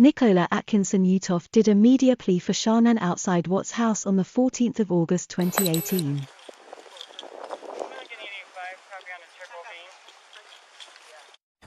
Nickole Atkinson Utoft did a media plea for Shannon outside Watt's house on the 14th of August 2018.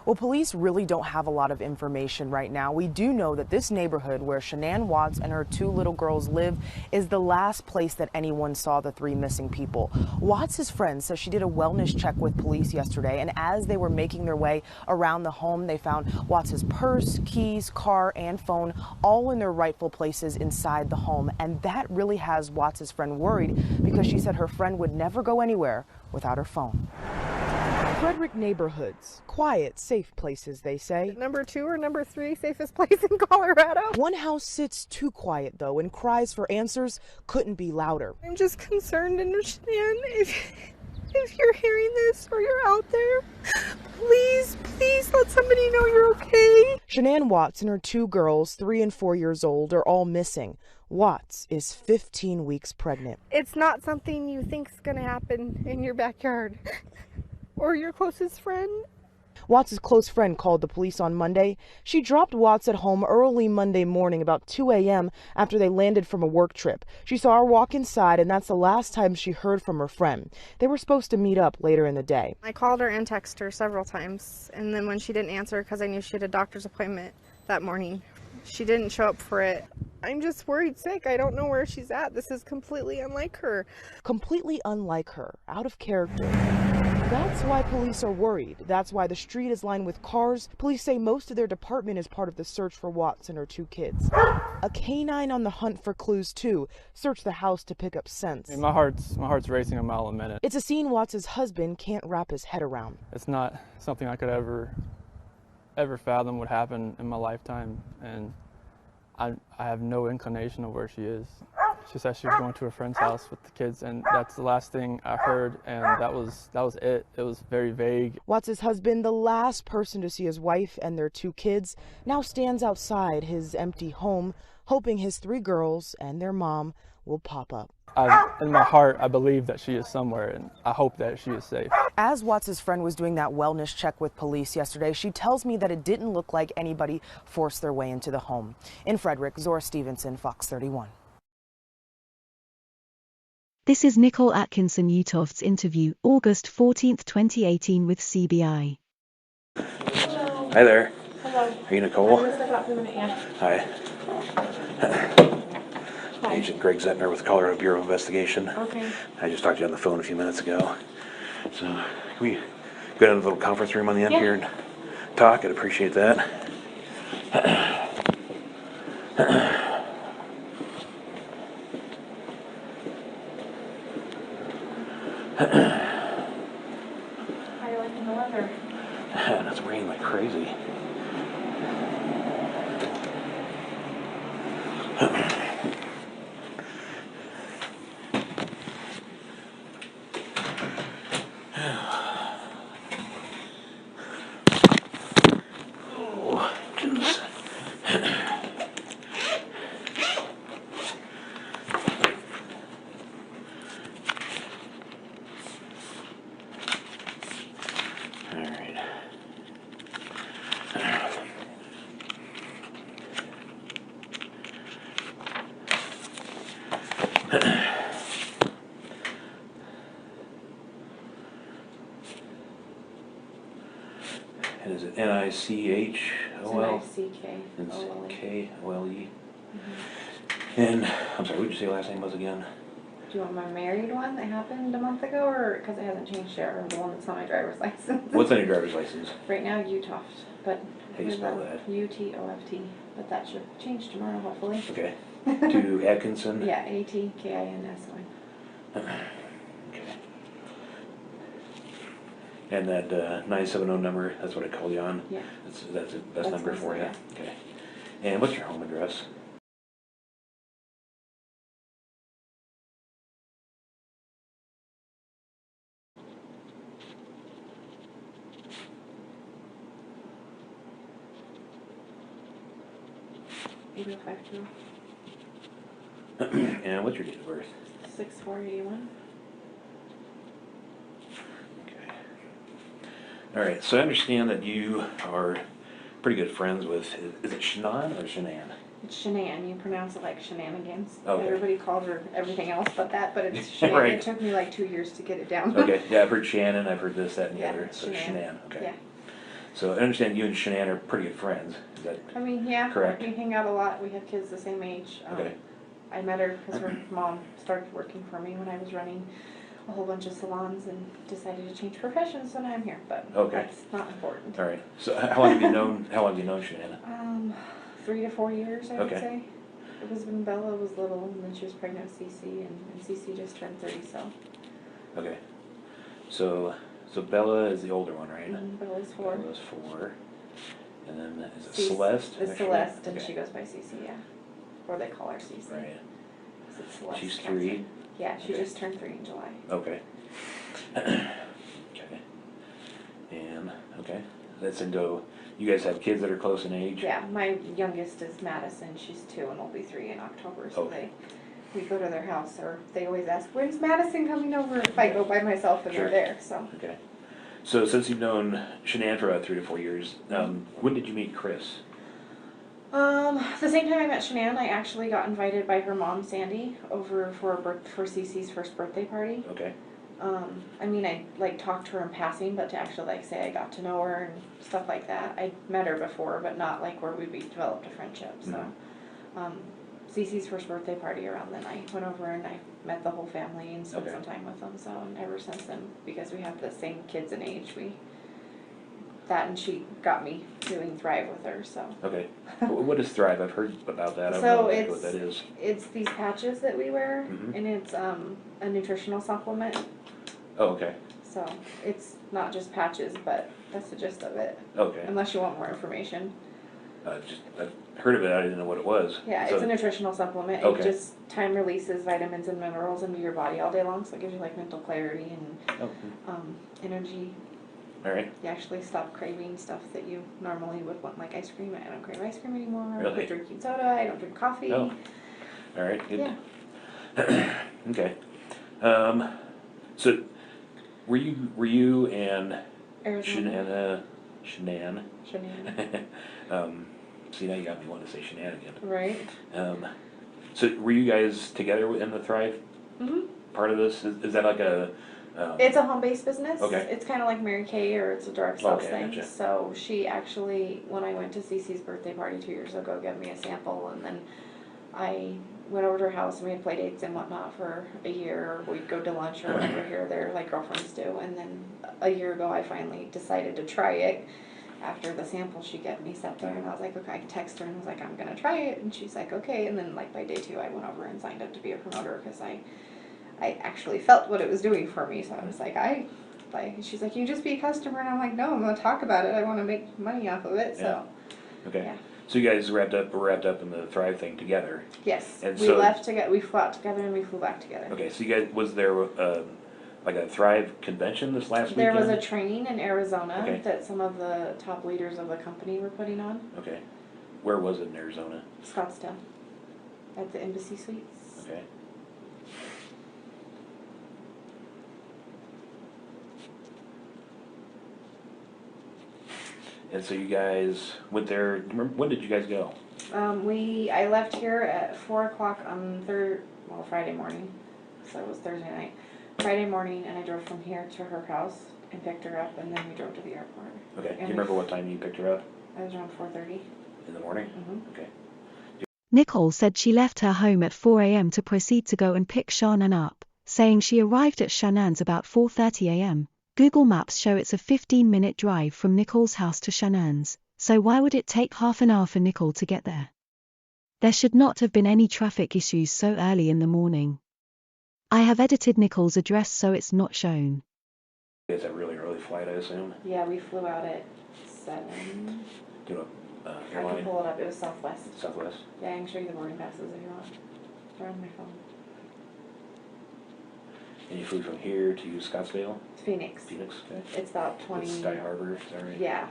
Well, police really don't have a lot of information right now. We do know that this neighborhood where Shanann Watts and her two little girls live is the last place that anyone saw the three missing people. Watts' friend says she did a wellness check with police yesterday, and as they were making their way around the home, they found Watts' purse, keys, car, and phone all in their rightful places inside the home. And that really has Watts' friend worried, because she said her friend would never go anywhere without her phone. Frederick neighborhoods, quiet, safe places, they say. Number 2 or number 3 safest place in Colorado. One house sits too quiet, though, and cries for answers couldn't be louder. I'm just concerned and understand if you're hearing this or you're out there, please let somebody know you're okay. Shanann Watts and her two girls, 3 and 4 years old, are all missing. Watts is 15 weeks pregnant. It's not something you think's gonna happen in your backyard. Or your closest friend? Watts' close friend called the police on Monday. She dropped Watts at home early Monday morning, about 2 a.m. after they landed from a work trip. She saw her walk inside, and that's the last time she heard from her friend. They were supposed to meet up later in the day. I called her and texted her several times, and then when she didn't answer, because I knew she had a doctor's appointment that morning, she didn't show up for it. I'm just worried sick. I don't know where she's at. This is completely unlike her. Completely unlike her, out of character. That's why police are worried. That's why the street is lined with cars. Police say most of their department is part of the search for Watts and her two kids. A canine on the hunt for clues, too, searched the house to pick up scents. My heart's racing a mile a minute. It's a scene Watts' husband can't wrap his head around. It's not something I could ever fathom would happen in my lifetime, and I have no inclination of where she is. She said she was going to a friend's house with the kids, and that's the last thing I heard, and that was it. It was very vague. Watts' husband, the last person to see his wife and their two kids, now stands outside his empty home, hoping his 3 girls and their mom will pop up. In my heart, I believe that she is somewhere, and I hope that she is safe. As Watts' friend was doing that wellness check with police yesterday, she tells me that it didn't look like anybody forced their way into the home. In Frederick, Zora Stevenson, Fox 31. This is Nickole Atkinson Utoft's interview, August 14, 2018 with CBI. Hello. Hi there. Hello. Are you Nickole? I'm gonna step out for a minute, yeah. Hi. Hi. Agent Greg Zettner with Colorado Bureau of Investigation. Okay. I just talked to you on the phone a few minutes ago. So, can we go down to the little conference room on the end here and talk? I'd appreciate that. How are you liking the weather? And it's raining like crazy. Oh, goodness. All right. And is it Nichole? Nickole. And I'm sorry, what did you say last name was again? Do you want my married one that happened a month ago, or because it hasn't changed yet, or the one that's on my driver's license? What's on your driver's license? Right now, Utoft, but How do you spell that? Utoft, but that should change tomorrow, hopefully. Okay. To Atkinson? Yeah, Atkinson. Okay. And that 970 number, that's what I called you on? Yeah. That's the best number for you? yeah. Okay. And what's your home address? And what's your date of birth? 6481. Okay. All right, so I understand that you are pretty good friends with, is it Shannon or Shanann? It's Shanann. You pronounce it like shenanigans. Okay. Everybody calls her everything else but that, but it's Shanann. Right. It took me like 2 years to get it down. Okay, yeah, I've heard Shannon, I've heard this, that, and the Yeah, other, it's so Shanann, okay. Yeah. So I understand you and Shanann are pretty good friends, is that I mean, yeah. correct? We hang out a lot. We have kids the same age. Okay. I met her because her mom started working for me when I was running a whole bunch of salons and decided to change professions, so now I'm here. But Okay. that's not important. All right, so how long have you known Shanann? 3 to 4 years, I would Okay. say. It was when Bella was little, and then she was pregnant with Cece, and Cece just turned 3, so. Okay, so Bella is the older one, right? Bella's 4. Bella's 4, and then is it Cece- Celeste? It's actually? Celeste, and Okay. she goes by Cece, yeah. Or they call her Cece. Right, 'Cause it's Celeste she's Catherine. 3? Yeah, she Okay. just turned 3 in July. Okay. Okay. And, okay, that's into, you guys have kids that are close in age? Yeah, my youngest is Madison. She's 2 and will be 3 in October. So Okay. we go to their house, or they always ask, "When's Madison coming over?" If I go by myself and Sure. they're there. So Okay. So since you've known Shanann for about 3 to 4 years, when did you meet Chris? the same time I met Shanann, I actually got invited by her mom, Sandy, over for Cece's first birthday party. Okay. I mean, I like talked to her in passing, but to actually like say I got to know her and stuff like that, I met her before, but not like where we developed a friendship. So, Cece's first birthday party around then, I went over and I met the whole family and spent Okay. some time with them. So, and ever since then, because we have the same kids in age, and she got me doing Thrive with her. So. Okay. What is Thrive? I've heard about that. I don't So know exactly what that is. It's these patches that we wear, Mhm. and it's a nutritional supplement. Oh, okay. So it's not just patches, but that's the gist of it. Okay. Unless you want more information. I've heard of it. I didn't know what it was. Yeah, So- it's a nutritional supplement. Okay. It just time releases vitamins and minerals into your body all day long, so it gives you like mental clarity and Oh, energy. all right. You actually stop craving stuff that you normally would want, like ice cream. I don't crave ice cream anymore. I Really? quit drinking soda. I don't drink coffee. Oh. All right. Good. Yeah. Okay. So were you and Arizona. Shanann? Shanann. See, now you got me wanting to say Shanann again. Right. So were you guys together in the Thrive Mhm. part of this? Is that like a? It's a home-based business. Okay. It's kind of like Mary Kay, or it's a direct sales Okay, thing. gotcha. So she actually, when I went to Cece's birthday party 2 years ago, gave me a sample, and then I went over to her house and we had play dates and whatnot for a year. We'd go to lunch or whatever here or there, like girlfriends do. And then a year ago, I finally decided to try it. After the sample she gave me, sat there and I was like, okay, I texted her and was like, I'm gonna try it, and she's like, okay. And then like by day 2, I went over and signed up to be a promoter because I actually felt what it was doing for me. So I was like, she's like, you just be a customer, and I'm like, no, I'm gonna talk about it. I want to make money off of it. So Okay. yeah. So you guys were wrapped up in the Thrive thing together. Yes, And we so- left together. We flew out together and we flew back together. Okay. So you guys, was there like a Thrive convention this last There weekend? was a training in Arizona Okay. that some of the top leaders of the company were putting on. Okay. Where was it in Arizona? Scottsdale, at the Embassy Suites. Okay. And so you guys went there. When did you guys go? I left here at 4 o'clock on Friday morning. So it was Thursday night. Friday morning, and I drove from here to her house and picked her up, and then we drove to the airport. Okay. Do And you remember what time you picked her up? I was around 4:30. In the morning? Mhm. Okay. Nickole said she left her home at 4 a.m. to proceed to go and pick Shanann up, saying she arrived at Shanann's about 4:30 a.m. Google Maps show it's a 15-minute drive from Nickole's house to Shanann's, so why would it take half an hour for Nickole to get there? There should not have been any traffic issues so early in the morning. I have edited Nickole's address so it's not shown. It's a really early flight, I assume. Yeah, we flew out at 7. Do you know I can airline? pull it up. It was Southwest. Southwest. Yeah, I can show you the boarding passes if you want. They're on my phone. And you flew from here to Scottsdale? Phoenix. Phoenix, okay. It's about 20. It's Sky Harbor, is that right? Yeah.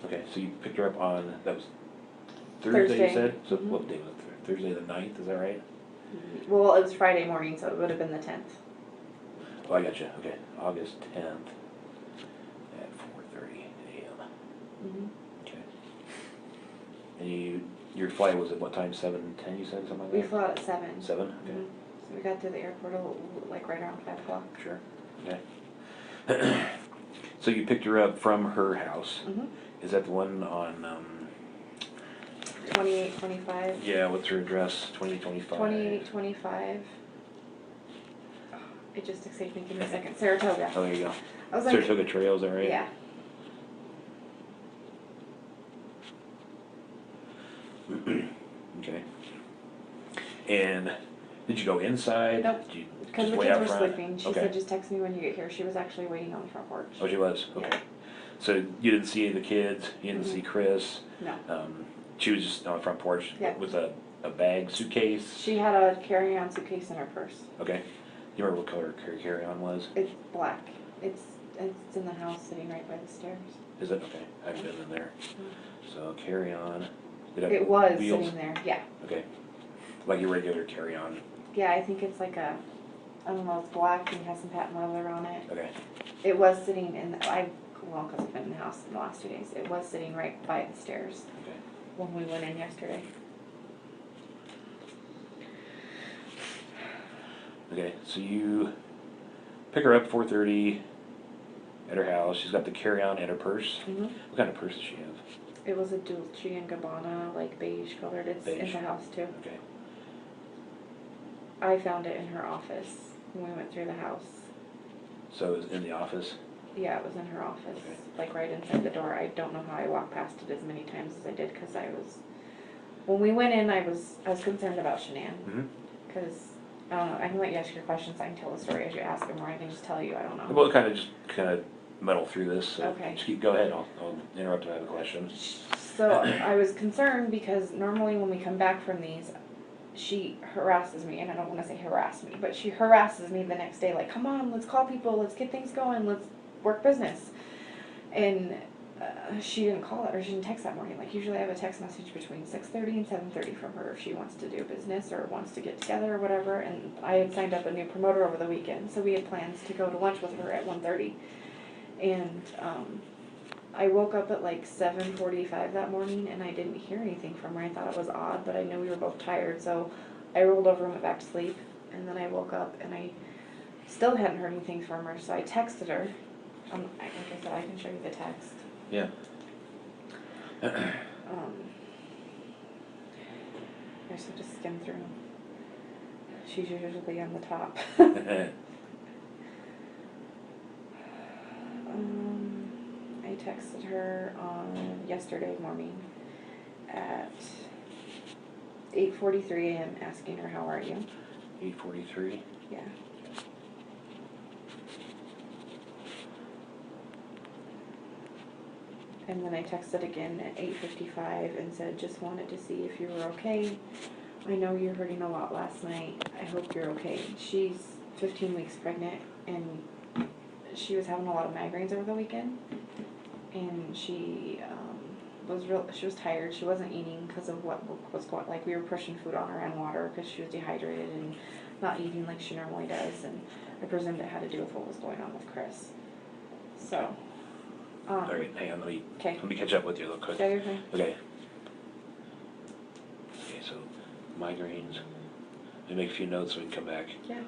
Okay, so you picked her up on, that was Thursday, you Thursday. said? So Mhm. what day was it? Thursday the 9th, is that right? Well, it was Friday morning, so it would have been the 10th. Oh, I got you. Okay, August 10th. Mm-hmm. Okay. And your flight was at what time? 7:10, you said, something like that? We flew out at 7. 7? Okay. Mm-hmm. So we got to the airport like right around 5 o'clock. Sure. Okay. So you picked her up from her house. Mm-hmm. Is that the one on, 2825. yeah, what's her address? 2825? 2825. It just escaped me. Give me a second. Saratoga. Oh, there you go. I was like, Saratoga Trail, is that right? yeah. Okay. And did you go inside? Nope. Did you Because just the wait kids out were front? sleeping. She Okay. said, just text me when you get here. She was actually waiting on the front porch. Oh, she was? Okay. Yeah. So you didn't see any of the kids? You didn't Mhm. see Chris? No. She was just on the front porch Yeah. with a bag, suitcase? She had a carry-on suitcase in her purse. Okay. You remember what color her carry-on was? It's black. It's in the house sitting right by the stairs. Is it? Okay. I haven't been in there. So carry-on. Did It was wheels? sitting there. Yeah. Okay. Like your regular carry-on. Yeah, I think it's like a, I don't know, it's black and has some patent leather on it. Okay. It was sitting in, well, because I've been in the house in the last 2 days, it was sitting right by the stairs Okay. when we went in yesterday. Okay. So you pick her up 4:30 at her house. She's got the carry-on and her purse. Mm-hmm. What kind of purse does she have? It was a Dolce & Gabbana, like beige colored. It's in Beige. the house too. Okay. I found it in her office when we went through the house. So it was in the office? Yeah, it was in her office, Okay. like right inside the door. I don't know how I walked past it as many times as I did because when we went in, I was concerned about Shanann Mm-hmm. because I don't know. I can let you ask your questions. I can tell the story as you ask them, or I can just tell you. I don't know. We'll kind of muddle through this. So Okay. just go ahead. I'll interrupt if I have a question. So I was concerned because normally when we come back from these, she harasses me, and I don't want to say harass me, but she harasses me the next day, like, come on, let's call people, let's get things going, let's work business. And she didn't call it, or she didn't text that morning. Like, usually I have a text message between 6:30 and 7:30 from her if she wants to do business or wants to get together or whatever. And I had signed up a new promoter over the weekend, so we had plans to go to lunch with her at 1:30. And I woke up at like 7:45 that morning, and I didn't hear anything from her. I thought it was odd, but I knew we were both tired, so I rolled over and went back to sleep. And then I woke up, and I still hadn't heard anything from her, so I texted her. Like I said, I can show you the text. Yeah. I should just skim through them. She's usually on the top. I texted her on yesterday morning at 8:43 a.m. asking her, how are you? 8:43. Yeah. And then I texted again at 8:55 and said, just wanted to see if you were okay. I know you're hurting a lot last night. I hope you're okay. She's 15 weeks pregnant, and she was having a lot of migraines over the weekend. And she she was tired. She wasn't eating because of what was going. Like, we were pushing food on her and water because she was dehydrated and not eating like she normally does. And I presumed it had to do with what was going on with Chris. So. All right, hang on. Okay. Let me catch up with you real quick. Yeah, you're fine. Okay. Okay, so migraines. Let me make a few notes so we can come back. Yeah.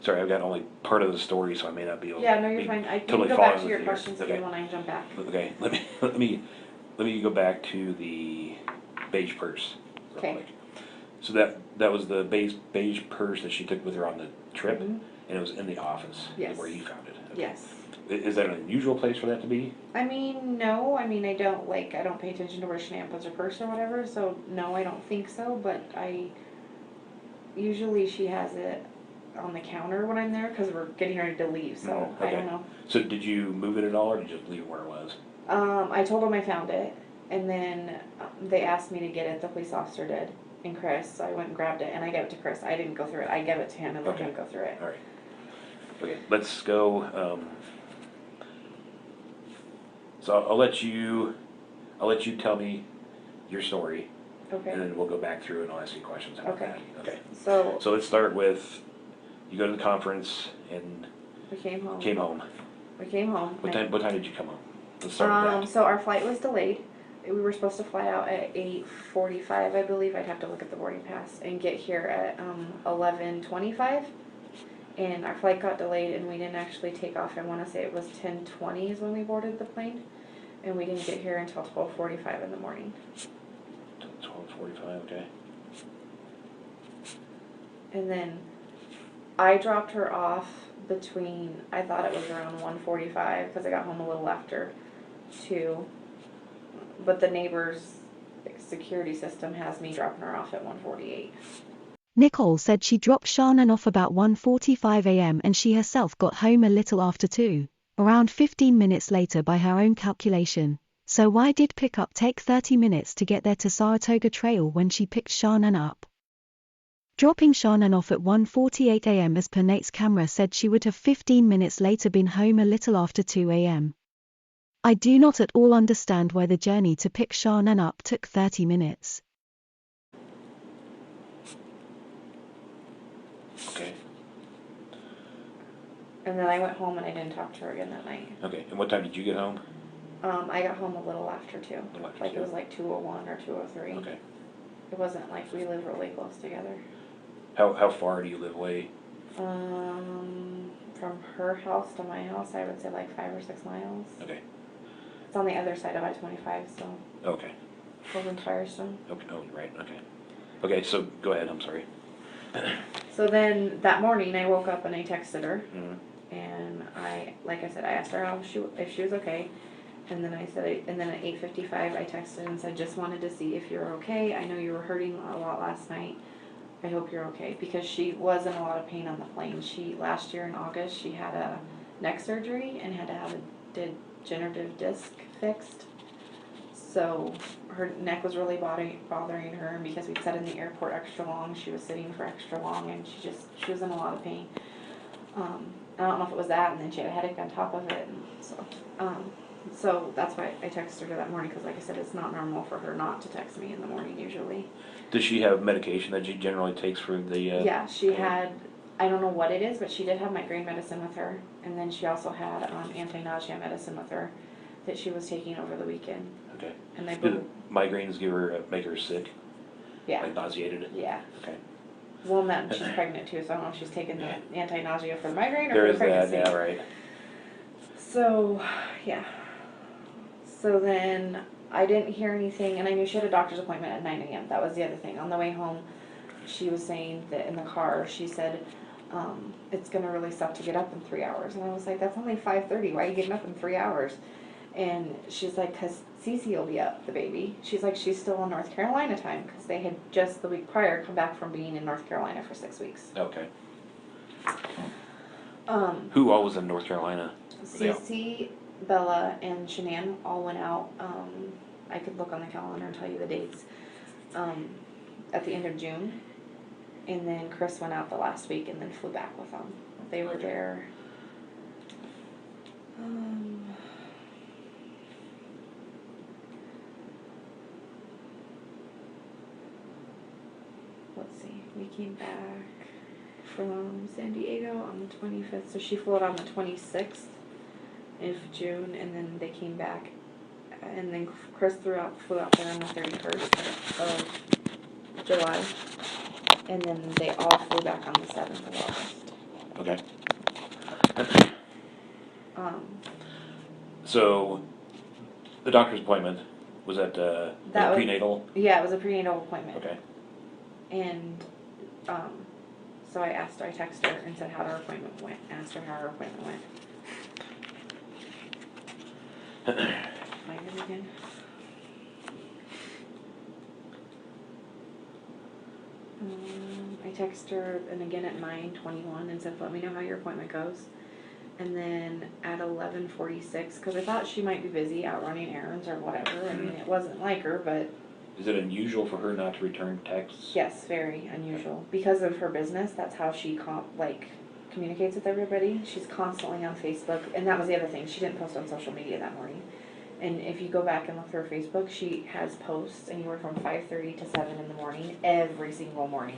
Sorry, I've got only part of the story, so I may not be able. Yeah, no, you're be fine. I can totally go back following to your with questions you. again when I jump back. Okay, let me go back to the beige purse. Real Okay. quick. So that was the beige purse that she took with her on the trip, Mhm. and it was in the office. Yes. Where you found it. Okay. Yes. Is that an unusual place for that to be? I mean, no. I mean, I don't pay attention to where Shanann puts her purse or whatever, so no, I don't think so, but usually she has it on the counter when I'm there because we're getting ready to leave, so I don't know. So did you move it at all, or did you just leave it where it was? I told them I found it, and then they asked me to get it, the police officer did, and Chris, so I went and grabbed it, and I gave it to Chris. I didn't go through it. I gave it to him and let him go through it. All right. Okay, let's go. So I'll let you tell me your story, Okay. And then we'll go back through and I'll ask you questions about Okay. that. Okay. So So let's start with, you go to the conference and we came home. came home. We came home. What time did you come home? Let's start with that. So our flight was delayed. We were supposed to fly out at 8:45, I believe. I'd have to look at the boarding pass, and get here at 11:25. And our flight got delayed, and we didn't actually take off. I want to say it was 10:20 is when we boarded the plane, and we didn't get here until 12:45 in the morning. 12:45, okay. And then I dropped her off between, I thought it was around 1:45 because I got home a little after 2. But the neighbor's security system has me dropping her off at 1:48. Nickole said she dropped Shannon off about 1:45 a.m. and she herself got home a little after 2, around 15 minutes later by her own calculation. So why did pickup take 30 minutes to get there to Saratoga Trail when she picked Shannon up? Dropping Shannon off at 1:48 a.m. as per Nate's camera said she would have 15 minutes later been home a little after 2 a.m. I do not at all understand why the journey to pick Shannon up took 30 minutes. Okay. And then I went home and I didn't talk to her again that night. Okay. And what time did you get home? I got home a little after 2. Little after Like 2. it was like 2:01 or 2:03. Okay. It wasn't like we live really close together. How far do you live away? From her house to my house, I would say like 5 or 6 miles. Okay. It's on the other side of I-25, so Okay. over in Firestone. Okay. Oh, right. Okay. Okay. So go ahead. I'm sorry. So then that morning I woke up and I texted her, Mhm. and like I said, I asked her if she was okay, and then and then at 8:55 I texted and said, just wanted to see if you're okay. I know you were hurting a lot last night. I hope you're okay, because she was in a lot of pain on the plane. Last year in August she had a neck surgery and had to have a degenerative disc fixed. So her neck was really bothering her, and because we'd sat in the airport extra long, she was sitting for extra long, and she was in a lot of pain. I don't know if it was that, and then she had a headache on top of it, and so that's why I texted her that morning, because like I said, it's not normal for her not to text me in the morning usually. Does she have medication that she generally takes for the? Yeah, she had, I don't know what it is, but she did have migraine medicine with her, and then she also had anti-nausea medicine with her that she was taking over the weekend. Okay. And they Do migraines make her sick? Yeah. Like nauseated? Yeah. Okay. Well, and then she's pregnant too, so I don't know if she's taking the anti-nausea for the migraine or There for is the pregnancy. that, yeah, right. So, yeah. So then I didn't hear anything, and I knew she had a doctor's appointment at 9 a.m. That was the other thing. On the way home, she was saying that in the car, she said, it's going to really suck to get up in 3 hours. And I was like, that's only 5:30. Why are you getting up in 3 hours? And she's like, because Cece will be up, the baby. She's like, she's still in North Carolina time, because they had just the week prior come back from being in North Carolina for 6 weeks. Okay. Who all was in North Carolina? Cece, Bella, and Shanann all went out. I could look on the calendar and tell you the dates. At the end of June. And then Chris went out the last week and then flew back with them. They were there. Let's see. We came back from San Diego on the 25th. So she flew out on the 26th of June, and then they came back. And then Chris flew out there on the 31st of July. And then they all flew back on the 7th of August. Okay. So the doctor's appointment was at prenatal? Yeah, it was a prenatal appointment. Okay. And so I texted her and said how her appointment went. Asked her how her appointment went. Find it again. I texted her and again at 9:21 and said, let me know how your appointment goes. And then at 11:46, because I thought she might be busy out running errands or whatever. I mean, it wasn't like her, but... Is it unusual for her not to return texts? Yes, very unusual. Because of her business, that's how she communicates with everybody. She's constantly on Facebook, and that was the other thing. She didn't post on social media that morning. And if you go back and look through her Facebook, she has posts anywhere from 5:30 to 7 in the morning, every single morning.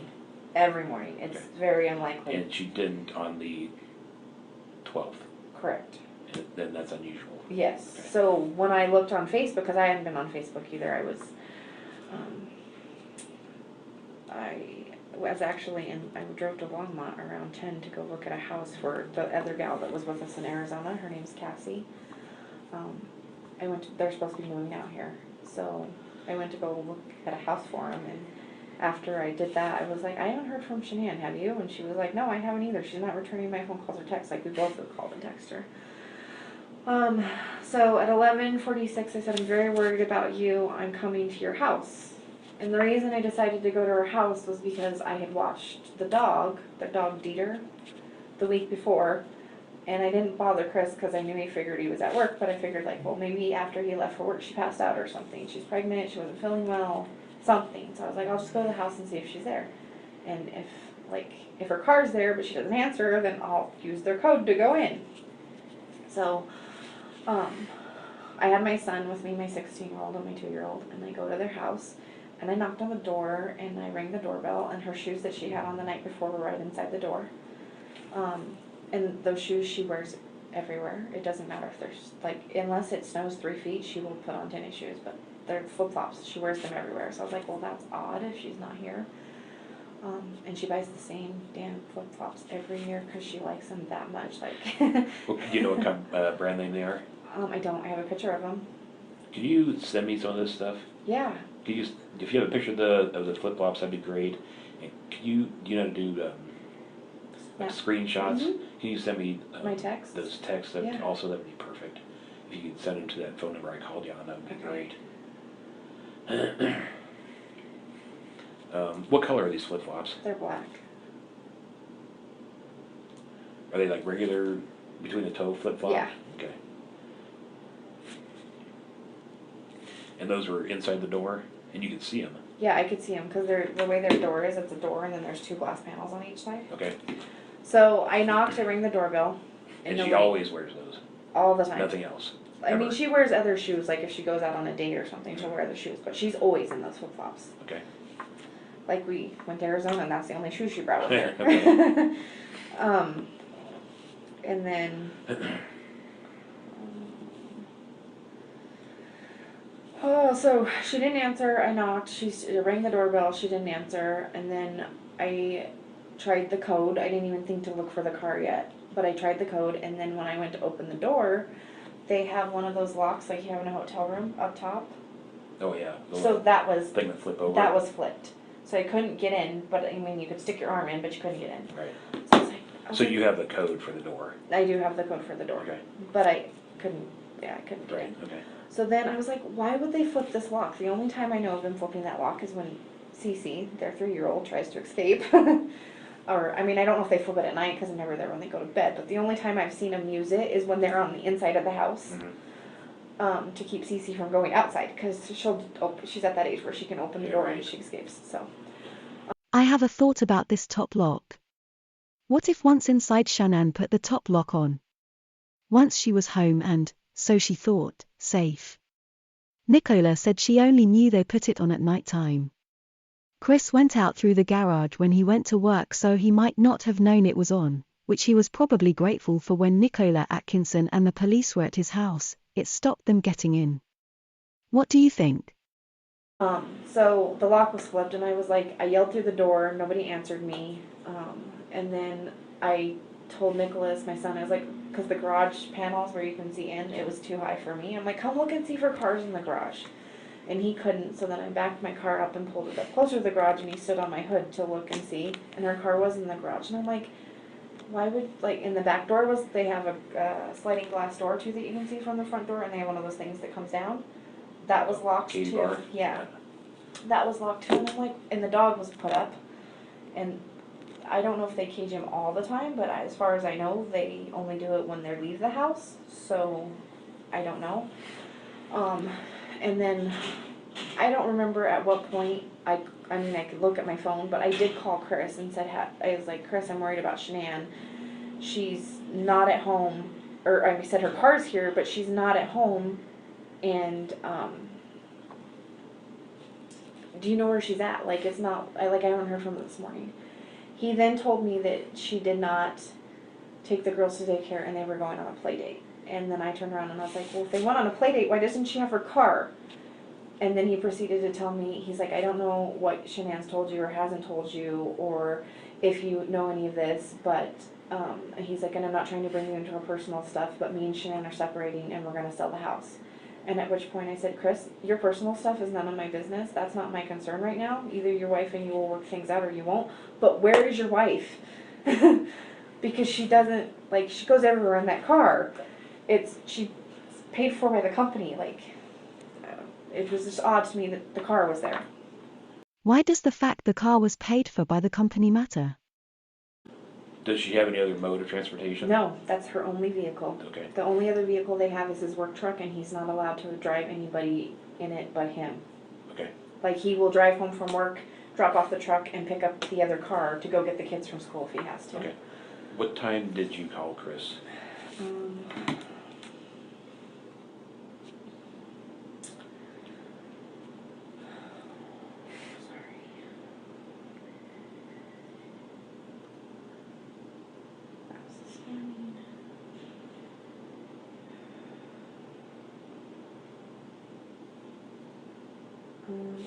Every morning. It's very unlikely. And she didn't on the 12th. Correct. And then that's unusual. Yes. Okay. So when I looked on Facebook, because I hadn't been on Facebook either, I was actually I drove to Longmont around 10 to go look at a house for the other gal that was with us in Arizona. Her name's Cassie. They're supposed to be moving out here. So I went to go look at a house for them, and after I did that, I was like, I haven't heard from Shanann, have you? And she was like, no, I haven't either. She's not returning my phone calls or texts. Like, we both have called and texted her. So at 11:46, I said, I'm very worried about you. I'm coming to your house. And the reason I decided to go to her house was because I had watched the dog Dieter, the week before. And I didn't bother Chris because I knew he figured he was at work. But I figured, like, well, maybe after he left for work, she passed out or something. She's pregnant. She wasn't feeling well. Something. So I was like, I'll just go to the house and see if she's there. And if her car's there but she doesn't answer, then I'll use their code to go in. So, I had my son with me, my 16-year-old and my 2-year-old, and I go to their house, and I knocked on the door, and I rang the doorbell, and her shoes that she had on the night before were right inside the door. And those shoes she wears everywhere. It doesn't matter if there's, unless it snows 3 feet, she will put on tennis shoes, but they're flip-flops. She wears them everywhere. So I was like, well, that's odd if she's not here. And she buys the same damn flip-flops every year because she likes them that much. Well, do you know what brand name they are? I don't. I have a picture of them. Can you send me some of this stuff? Yeah. If you have a picture of the flip-flops, that'd be great. And do you know how to do screenshots? Mm-hmm. Can you send me my texts? those texts? Yeah. Also, that'd be perfect. If you could send them to that phone number I called you on, that would be great. What color are these flip-flops? They're black. Are they like regular between the toe flip-flop? Yeah. Okay. And those were inside the door, and you could see them. Yeah, I could see them because the way their door is, it's a door, and then there's 2 glass panels on each side. Okay. So I knocked, I rang the doorbell. And she always wears those? All the time. Nothing else? I mean, she wears other shoes, like if she goes out on a date or something, she'll wear other shoes, but she's always in those flip-flops. Okay. Like, we went to Arizona, and that's the only shoes she brought with her. Okay. And then... so she didn't answer. I knocked. She rang the doorbell. She didn't answer. And then I tried the code. I didn't even think to look for the car yet. But I tried the code. And then when I went to open the door, they have one of those locks like you have in a hotel room up top. Oh, yeah. So that was... thing that flip over. That was flipped. So I couldn't get in. But, I mean, you could stick your arm in, but you couldn't get in. Right. So I was like... So you have the code for the door? I do have the code for the door. Okay. But I couldn't get Right. in. Okay. So then I was like, why would they flip this lock? The only time I know of them flipping that lock is when Cece, their 3-year-old, tries to escape. Or, I mean, I don't know if they flip it at night because I'm never there when they go to bed. But the only time I've seen them use it is when they're on the inside of the house. Mm-hmm. To keep Cece from going outside. Because she's at that age where she can open the door and she escapes. So. I have a thought about this top lock. What if once inside Shanann put the top lock on? Once she was home and, so she thought, safe. Nickole said she only knew they put it on at night time. Chris went out through the garage when he went to work, so he might not have known it was on, which he was probably grateful for. When Nickole, Atkinson and the police were at his house, it stopped them getting in. What do you think? So the lock was flipped and I was like, I yelled through the door, nobody answered me. And then I told Nicholas, my son, I was like, because the garage panels where you can see in, it was too high for me. I'm like, come look and see for cars in the garage. And he couldn't, so then I backed my car up and pulled it up closer to the garage, and he stood on my hood to look and see, and her car was in the garage. And I'm like, why would, like, in the back door they have a sliding glass door too that you can see from the front door, and they have one of those things that comes down. That was locked Key too. bar. Yeah. That was locked too, and I'm like, and the dog was put up, and I don't know if they cage him all the time, but as far as I know, they only do it when they leave the house, so I don't know. And then I don't remember at what point I mean, I could look at my phone, but I did call Chris and said, I was like, Chris, I'm worried about Shanann. She's not at home, or I said her car's here, but she's not at home And, do you know where she's at? Like, it's not, I haven't heard from her this morning. He then told me that she did not take the girls to daycare and they were going on a play date. And then I turned around and I was like, well, if they went on a play date, why doesn't she have her car? And then he proceeded to tell me, he's like, I don't know what Shanann's told you or hasn't told you, or if you know any of this, but he's like, and I'm not trying to bring you into our personal stuff, but me and Shanann are separating and we're going to sell the house. And at which point I said, Chris, your personal stuff is none of my business. That's not my concern right now. Either your wife and you will work things out or you won't. But where is your wife? Because she doesn't, like, she goes everywhere in that car. She's paid for by the company. Like, it was just odd to me that the car was there. Why does the fact the car was paid for by the company matter? Does she have any other mode of transportation? No, that's her only vehicle. Okay. The only other vehicle they have is his work truck, and he's not allowed to drive anybody in it but him. Okay. Like, he will drive home from work, drop off the truck, and pick up the other car to go get the kids from school if he has to. Okay. What time did you call Chris?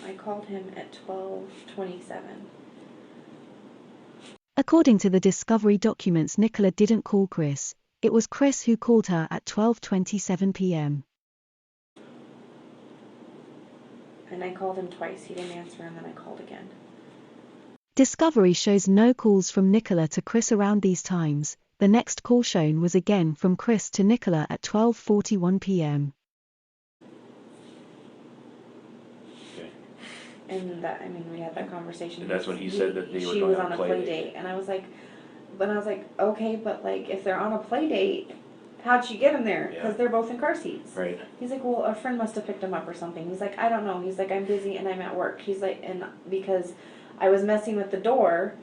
I called him at 12:27. According to the discovery documents, Nickole didn't call Chris. It was Chris who called her at 12:27 p.m. And I called him twice. He didn't answer, and then I called again. Discovery shows no calls from Nickole to Chris around these times. The next call shown was again from Chris to Nickole at 12:41 p.m. And that, I mean, we had that conversation. And that's when he said that they were she going was on a play date. And I was like, okay, but like, if they're on a play date, how'd she get them there? Because they're both in car seats. Right. He's like, well, a friend must have picked them up or something. He's like, I don't know. He's like, I'm busy and I'm at work. He's like, and because I was messing with the door,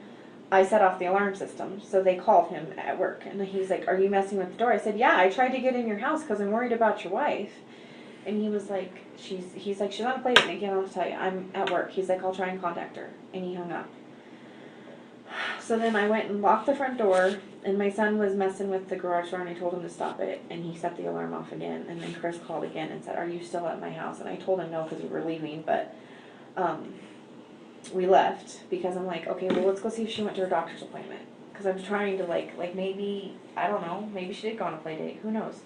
I set off the alarm system. So they called him at work. And he's like, are you messing with the door? I said, yeah, I tried to get in your house because I'm worried about your wife. And he was like, he's like, she's on a play date, Nikki, I don't have to tell you, I'm at work. He's like, I'll try and contact her. And he hung up. So then I went and locked the front door, and my son was messing with the garage door, and I told him to stop it, and he set the alarm off again. And then Chris called again and said, are you still at my house? And I told him no, because we were leaving, but we left, because I'm like, okay, well, let's go see if she went to her doctor's appointment. Because I'm trying to, like maybe, I don't know, maybe she did go on a play date, who knows.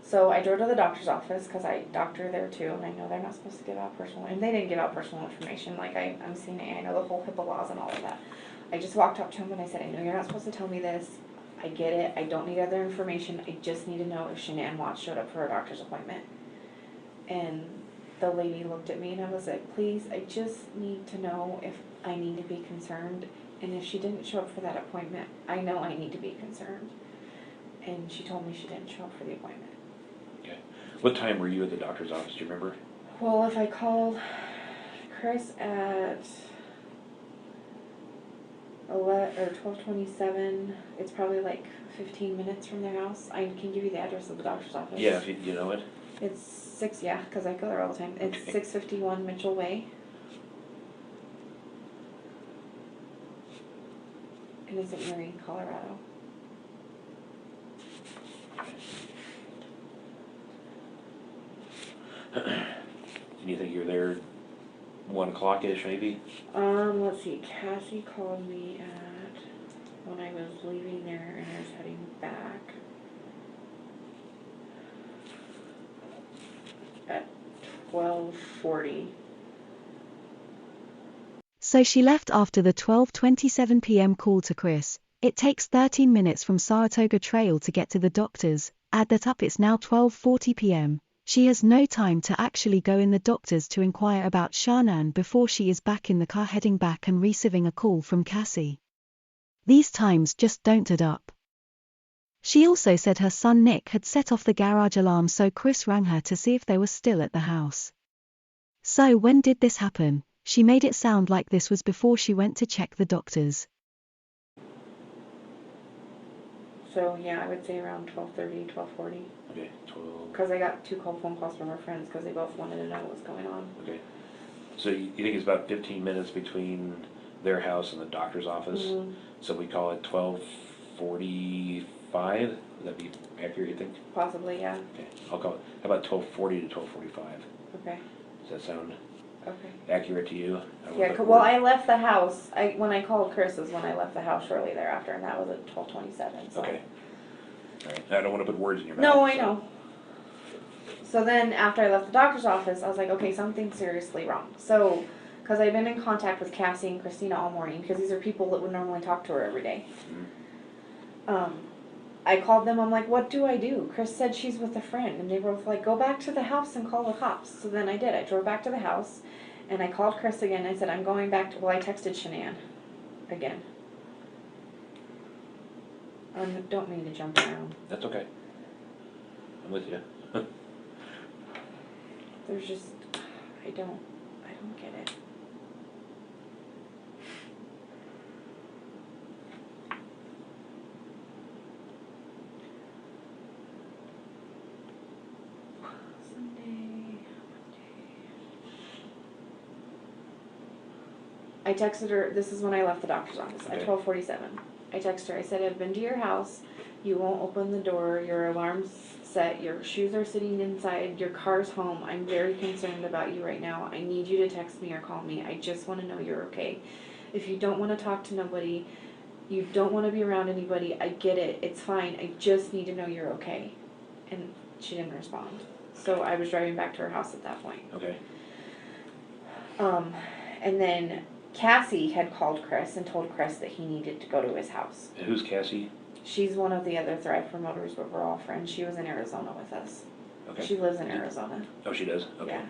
So I drove to the doctor's office because I doctor there too, and I know they're not supposed to give out personal, and they didn't give out personal information. Like I'm CNA, I know the whole HIPAA laws and all of that. I just walked up to him and I said, I know you're not supposed to tell me this. I get it. I don't need other information. I just need to know if Shanann Watts showed up for her doctor's appointment. And the lady looked at me and I was like, please, I just need to know if I need to be concerned. And if she didn't show up for that appointment, I know I need to be concerned. And she told me she didn't show up for the appointment. Okay. What time were you at the doctor's office? Do you remember? Well, if I called Chris at 12:27, it's probably like 15 minutes from their house. I can give you the address of the doctor's office. Yeah, if you know it. It's 6, yeah, because I go there all the time. It's 651 Mitchell Way. And it's in Erie, Colorado. And you think you're there 1 o'clock-ish, maybe? Let's see. Cassie called me at, when I was leaving there and I was heading back, at 12:40. So she left after the 12:27 p.m. call to Chris. It takes 13 minutes from Saratoga Trail to get to the doctor's. Add that up, it's now 12:40 p.m. She has no time to actually go in the doctor's to inquire about Shanann before she is back in the car heading back and receiving a call from Cassie. These times just don't add up. She also said her son Nick had set off the garage alarm, so Chris rang her to see if they were still at the house. So when did this happen? She made it sound like this was before she went to check the doctors. So yeah, I would say around 12:30, 12:40. Okay, 12. Because I got 2 phone calls from her friends because they both wanted to know what was going on. Okay. So you think it's about 15 minutes between their house and the doctor's office? Mm-hmm. So we call it 12:45? Would that be accurate, you think? Possibly, yeah. Okay, I'll call it, how about 12:40 to 12:45? Okay. Does that sound Okay. accurate to you? Yeah, well, I left the house, when I called Chris was when I left the house shortly thereafter, and that was at 12:27, so. Okay. All right, I don't want to put words in your mouth. No, I know. So then, after I left the doctor's office, I was like, okay, something's seriously wrong. So, because I've been in contact with Cassie and Christina all morning, because these are people that would normally talk to her every day. Mm-hmm. I called them, I'm like, what do I do? Chris said she's with a friend, and they were both like, go back to the house and call the cops. So then I did. I drove back to the house, and I called Chris again. I said, I'm going back to, well, I texted Shanann again. I don't mean to jump around. That's okay. I'm with you. There's just, I don't get it. Sunday, I texted her, this is when I left the doctor's office, at Okay. 12:47. I texted her, I said, I've been to your house, you won't open the door, your alarm's set, your shoes are sitting inside, your car's home, I'm very concerned about you right now, I need you to text me or call me, I just want to know you're okay. If you don't want to talk to nobody, you don't want to be around anybody, I get it, it's fine, I just need to know you're okay. And she didn't respond. So I was driving back to her house at that point. Okay. And then Cassie had called Chris and told Chris that he needed to go to his house. And who's Cassie? She's one of the other Thrive Promoters, but we're all friends. She was in Arizona with us. Okay. She lives in Arizona. Oh, she does? Okay. Yeah.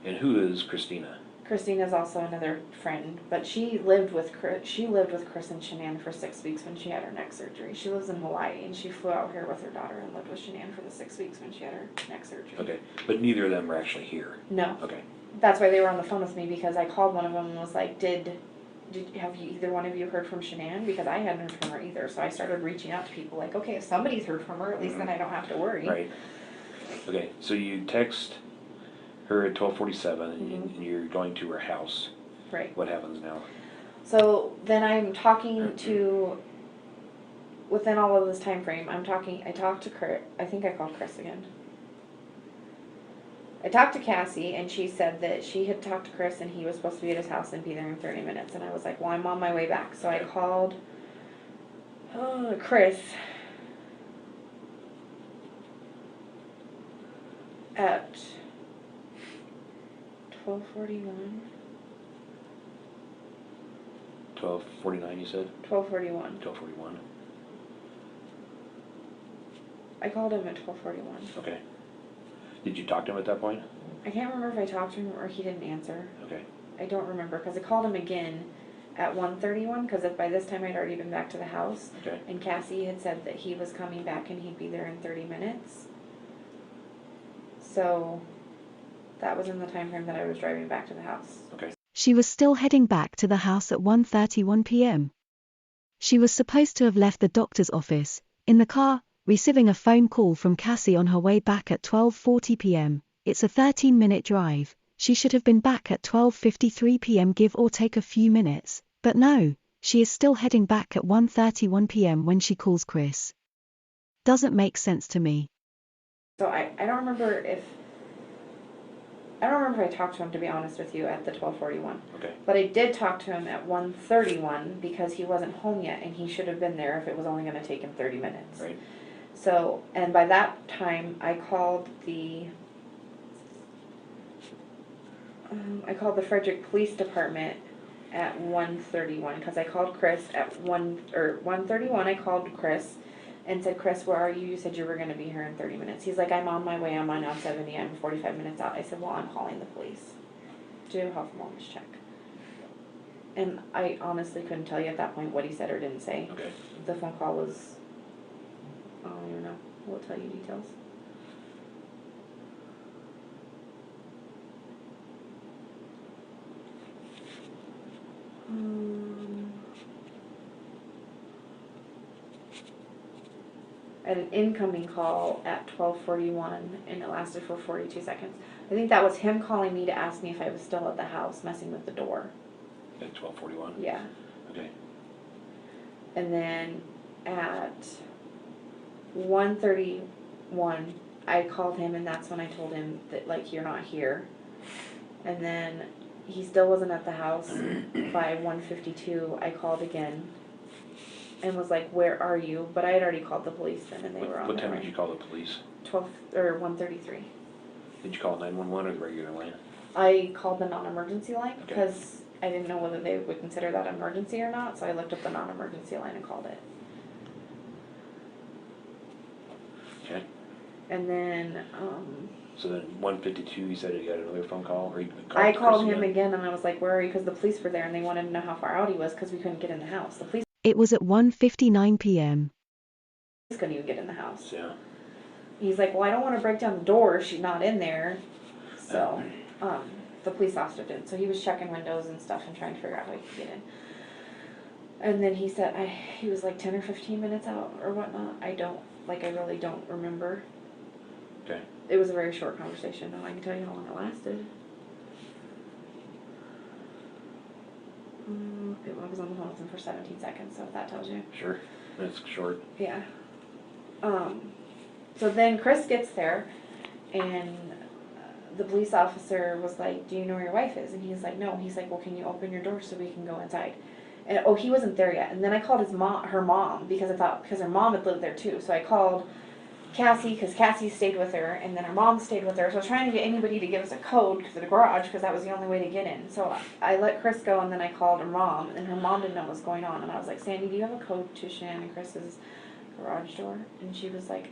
And who is Christina? Christina's also another friend, but she lived with Chris and Shanann for 6 weeks when she had her neck surgery. She lives in Hawaii, and she flew out here with her daughter and lived with Shanann for the 6 weeks when she had her neck surgery. Okay. But neither of them are actually here? No. Okay. That's why they were on the phone with me, because I called one of them and was like, have you, either one of you heard from Shanann? Because I hadn't heard from her either. So I started reaching out to people like, okay, if somebody's heard from her, at least then I don't have to worry. Right. Okay, so you text her at 12:47 and you're going to her house. Right. What happens now? So then I'm talking to, within all of this time frame, I talked to Chris, I think I called Chris again. I talked to Cassie, and she said that she had talked to Chris, and he was supposed to be at his house and be there in 30 minutes. And I was like, well, I'm on my way back. So I called Chris at 12:41. 12:49 you said? 12:41. 12:41. I called him at 12:41. Okay. Did you talk to him at that point? I can't remember if I talked to him or he didn't answer. Okay. I don't remember, because I called him again at 1:31, because by this time I'd already been back to the house. Okay. And Cassie had said that he was coming back and he'd be there in 30 minutes. So that was in the time frame that I was driving back to the house. Okay. She was still heading back to the house at 1:31 p.m. She was supposed to have left the doctor's office, in the car, receiving a phone call from Cassie on her way back at 12:40 p.m. It's a 13-minute drive. She should have been back at 12:53 p.m. give or take a few minutes, but no, she is still heading back at 1:31 p.m. when she calls Chris. Doesn't make sense to me. So I don't remember if I talked to him, to be honest with you, at the 12:41. Okay. But I did talk to him at 1:31 because he wasn't home yet, and he should have been there if it was only going to take him 30 minutes. Right. So, and by that time, I called the Frederick Police Department at 1:31, because I called Chris at 1:31. I called Chris and said, Chris, where are you? You said you were going to be here in 30 minutes. He's like, I'm on my way. I'm on out 70. I'm 45 minutes out. I said, well, I'm calling the police to do a health and wellness check. And I honestly couldn't tell you at that point what he said or didn't say. Okay. The phone call was, I don't even know. We'll tell you details. had an incoming call at 12:41, and it lasted for 42 seconds. I think that was him calling me to ask me if I was still at the house, messing with the door. At 12:41? Yeah. Okay. And then at 1:31, I called him, and that's when I told him that, like, you're not here. And then he still wasn't at the house. By 1:52, I called again and was like, where are you? But I had already called the police then, and they were on What their time way. did you call the police? 1:33. Did you call 911 or the regular line? I called the non-emergency line Okay. because I didn't know whether they would consider that emergency or not, so I looked up the non-emergency line and called it. Okay. And then, So then 1:52, you said you got another phone call? Or you I called Chris him again and I was like, where are you? Because the police were there and they wanted to know how far out he was because we couldn't get in the house. The police It was at 1:59 p.m. couldn't even get in the house. Yeah. He's like, well, I don't want to break down the door if she's not in there. So, the police officer did. So he was checking windows and stuff and trying to figure out how he could get in. And then he said, he was like 10 or 15 minutes out or whatnot. I really don't remember. Okay. It was a very short conversation, though. I can tell you how long it lasted. I was on the phone with him for 17 seconds, so if that tells you. Sure. That's short. Yeah. So then Chris gets there, and the police officer was like, do you know where your wife is? And he's like, no. He's like, well, can you open your door so we can go inside? And, he wasn't there yet. And then I called her mom, because her mom had lived there too. So I called Cassie, because Cassie stayed with her, and then her mom stayed with her. So I was trying to get anybody to give us a code for the garage, because that was the only way to get in. So I let Chris go, and then I called her mom, and her mom didn't know what was going on. And I was like, Sandy, do you have a code to Shannon and Chris's garage door? And she was like,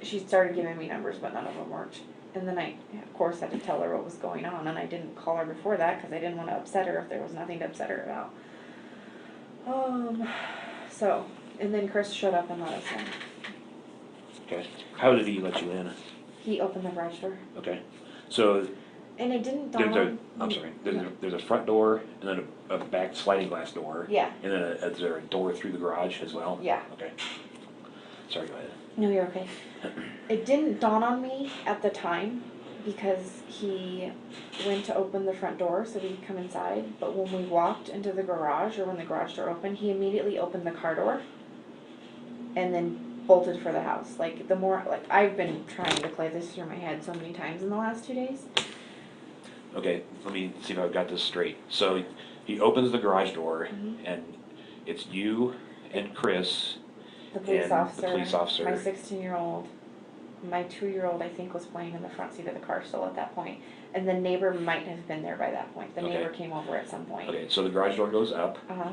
she started giving me numbers, but none of them worked. And then I, of course, had to tell her what was going on, and I didn't call her before that, because I didn't want to upset her if there was nothing to upset her about. So, and then Chris showed up and let us in. Okay. How did he let you in? He opened the garage door. Okay. So And it didn't dawn on... I'm sorry. There's a front door and then a back sliding glass door. Yeah. And then is there a door through the garage as well? Yeah. Okay. Sorry, go ahead. No, you're okay. It didn't dawn on me at the time because he went to open the front door so we could come inside. But when we walked into the garage, or when the garage door opened, he immediately opened the car door and then bolted for the house. I've been trying to play this through my head so many times in the last 2 days. Okay, let me see if I've got this straight. So he opens the garage door, and it's you and Chris. The police And officer, the police officer. my 16-year-old, my 2-year-old, I think, was playing in the front seat of the car still at that point. And the neighbor might have been there by that point. The Okay. neighbor came over at some point. Okay, so the garage door goes up, Uh-huh.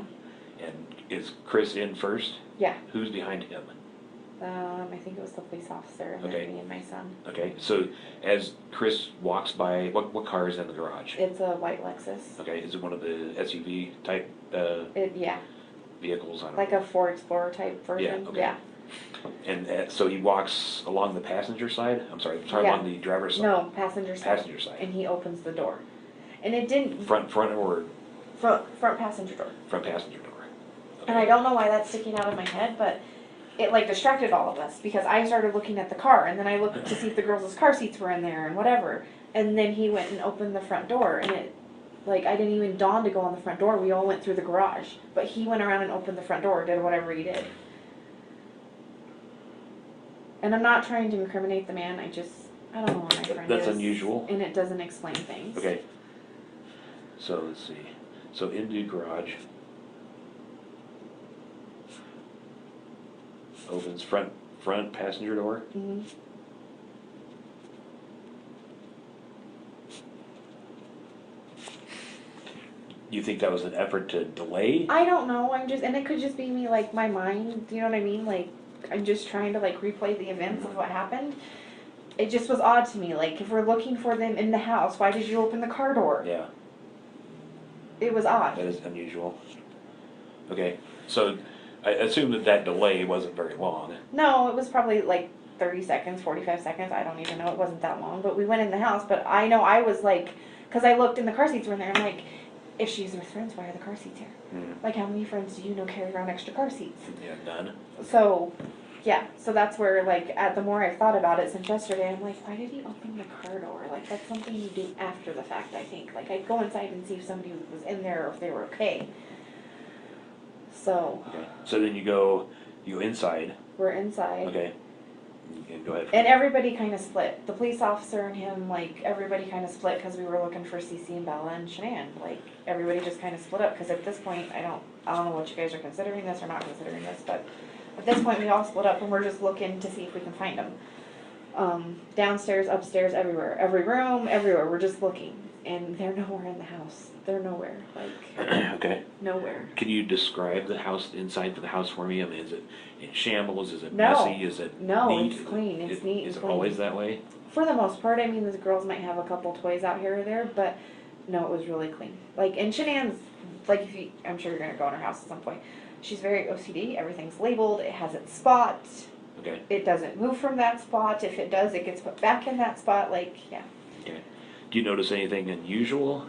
and is Chris in first? Yeah. Who's behind him? I think it was the police officer and Okay. then me and my son. Okay, so as Chris walks by, what car is in the garage? It's a white Lexus. Okay, is it one of the SUV type Yeah. vehicles? I don't Like know. a Ford Explorer type version. Yeah, okay. Yeah. And so he walks along the passenger side? I'm sorry, Yeah. along the driver's side? No, passenger side. Passenger side. And he opens the door. And it didn't... Front or Front passenger door. front passenger door? Okay. And I don't know why that's sticking out of my head, but it distracted all of us because I started looking at the car and then I looked to see if the girls' car seats were in there and whatever. And then he went and opened the front door and it, I didn't even dawn to go on the front door. We all went through the garage. But he went around and opened the front door, did whatever he did. And I'm not trying to incriminate the man, I don't know where my friend That's is. unusual. And it doesn't explain things. Okay. So let's see. So into garage. Opens front passenger door. Mm-hmm. You think that was an effort to delay? I don't know, and it could just be me, my mind, you know what I mean? I'm just trying to, replay the events of what happened. It just was odd to me, if we're looking for them in the house, why did you open the car door? Yeah, It was odd. that is unusual. Okay, so I assume that delay wasn't very long. No, it was probably 30 seconds, 45 seconds, I don't even know, it wasn't that long, but we went in the house, but I know I was because I looked and the car seats were in there, I'm if she's with friends, why are the car seats here? Hmm. How many friends do you know carry around extra car seats? Yeah, none. So, Yeah, so that's where, like, the more I've thought about it since yesterday, I'm like, why did he open the car door? Like, that's something you do after the fact, I think. Like, I'd go inside and see if somebody was in there or if they were okay. So. Okay. So then you go inside. We're inside. Okay. And go ahead. And everybody kind of split. The police officer and him, like, everybody kind of split because we were looking for Cece and Bella and Shanann. Like, everybody just kind of split up because at this point, I don't know what you guys are considering this or not considering this, but at this point, we all split up and we're just looking to see if we can find them. Downstairs, upstairs, everywhere. Every room, everywhere. We're just looking. And they're nowhere in the house. They're nowhere. Like, okay. Nowhere. Can you describe the house, inside of the house for me? I mean, is it in shambles? Is it No. messy? Is it No, neat? it's clean. It's neat and Is it clean. always that way? For the most part, I mean, the girls might have a couple toys out here or there, but no, it was really clean. Like, and Shanann's, like, I'm sure you're going to go in her house at some point. She's very OCD. Everything's labeled. It has its spot. Okay. It doesn't move from that spot. If it does, it gets put back in that spot. Like, yeah. Okay. Do you notice anything unusual?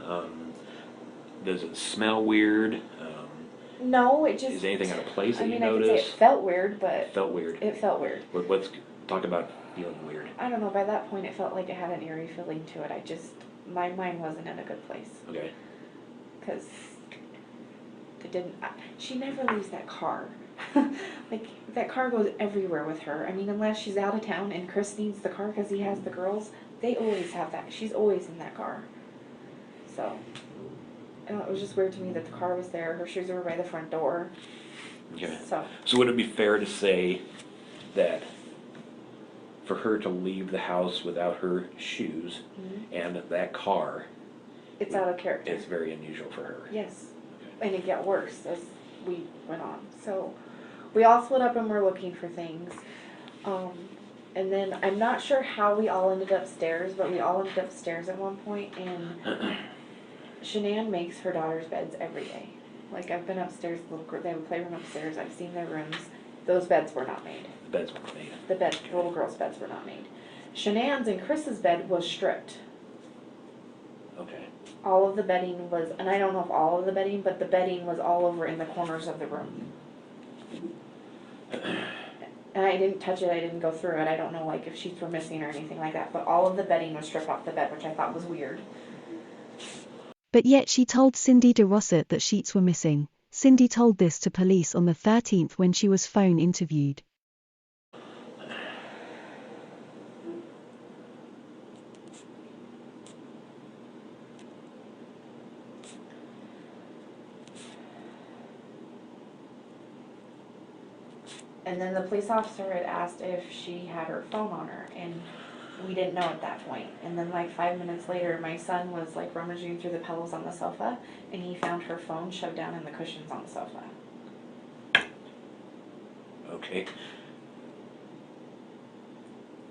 Does it smell weird? No, it just. Is anything out of place that you I notice? could say it felt weird, but. It felt weird. It felt weird. Let's talk about feeling weird. I don't know. By that point, it felt like it had an eerie feeling to it. My mind wasn't in a good place. Okay. Because it didn't. She never leaves that car. Like, that car goes everywhere with her. I mean, unless she's out of town and Chris needs the car because he has the girls, they always have that. She's always in that car. So, it was just weird to me that the car was there. Her shoes were by the front door. Okay. So would it be fair to say that for her to leave the house without her shoes and that car, it's out of character. it's very unusual for her? Yes. Okay. And it got worse as we went on. So we all split up and we're looking for things. And then I'm not sure how we all ended upstairs, but we all ended upstairs at one point, and Shanann makes her daughter's beds every day. Like, I've been upstairs, they have a playroom upstairs, I've seen their rooms. Those beds were not made. The beds weren't made. The little girls' beds were not made. Shanann's and Chris's bed was stripped. Okay. All of the bedding was, and I don't know if all of the bedding, but the bedding was all over in the corners of the room. And I didn't touch it, I didn't go through it, I don't know, like, if sheets were missing or anything like that, but all of the bedding was stripped off the bed, which I thought was weird. But yet she told Cindy DeRossett that sheets were missing. Cindy told this to police on the 13th when she was phone interviewed. And then the police officer had asked if she had her phone on her, and we didn't know at that point. And then like 5 minutes later, my son was like rummaging through the pillows on the sofa, and he found her phone shoved down in the cushions on the sofa. Okay.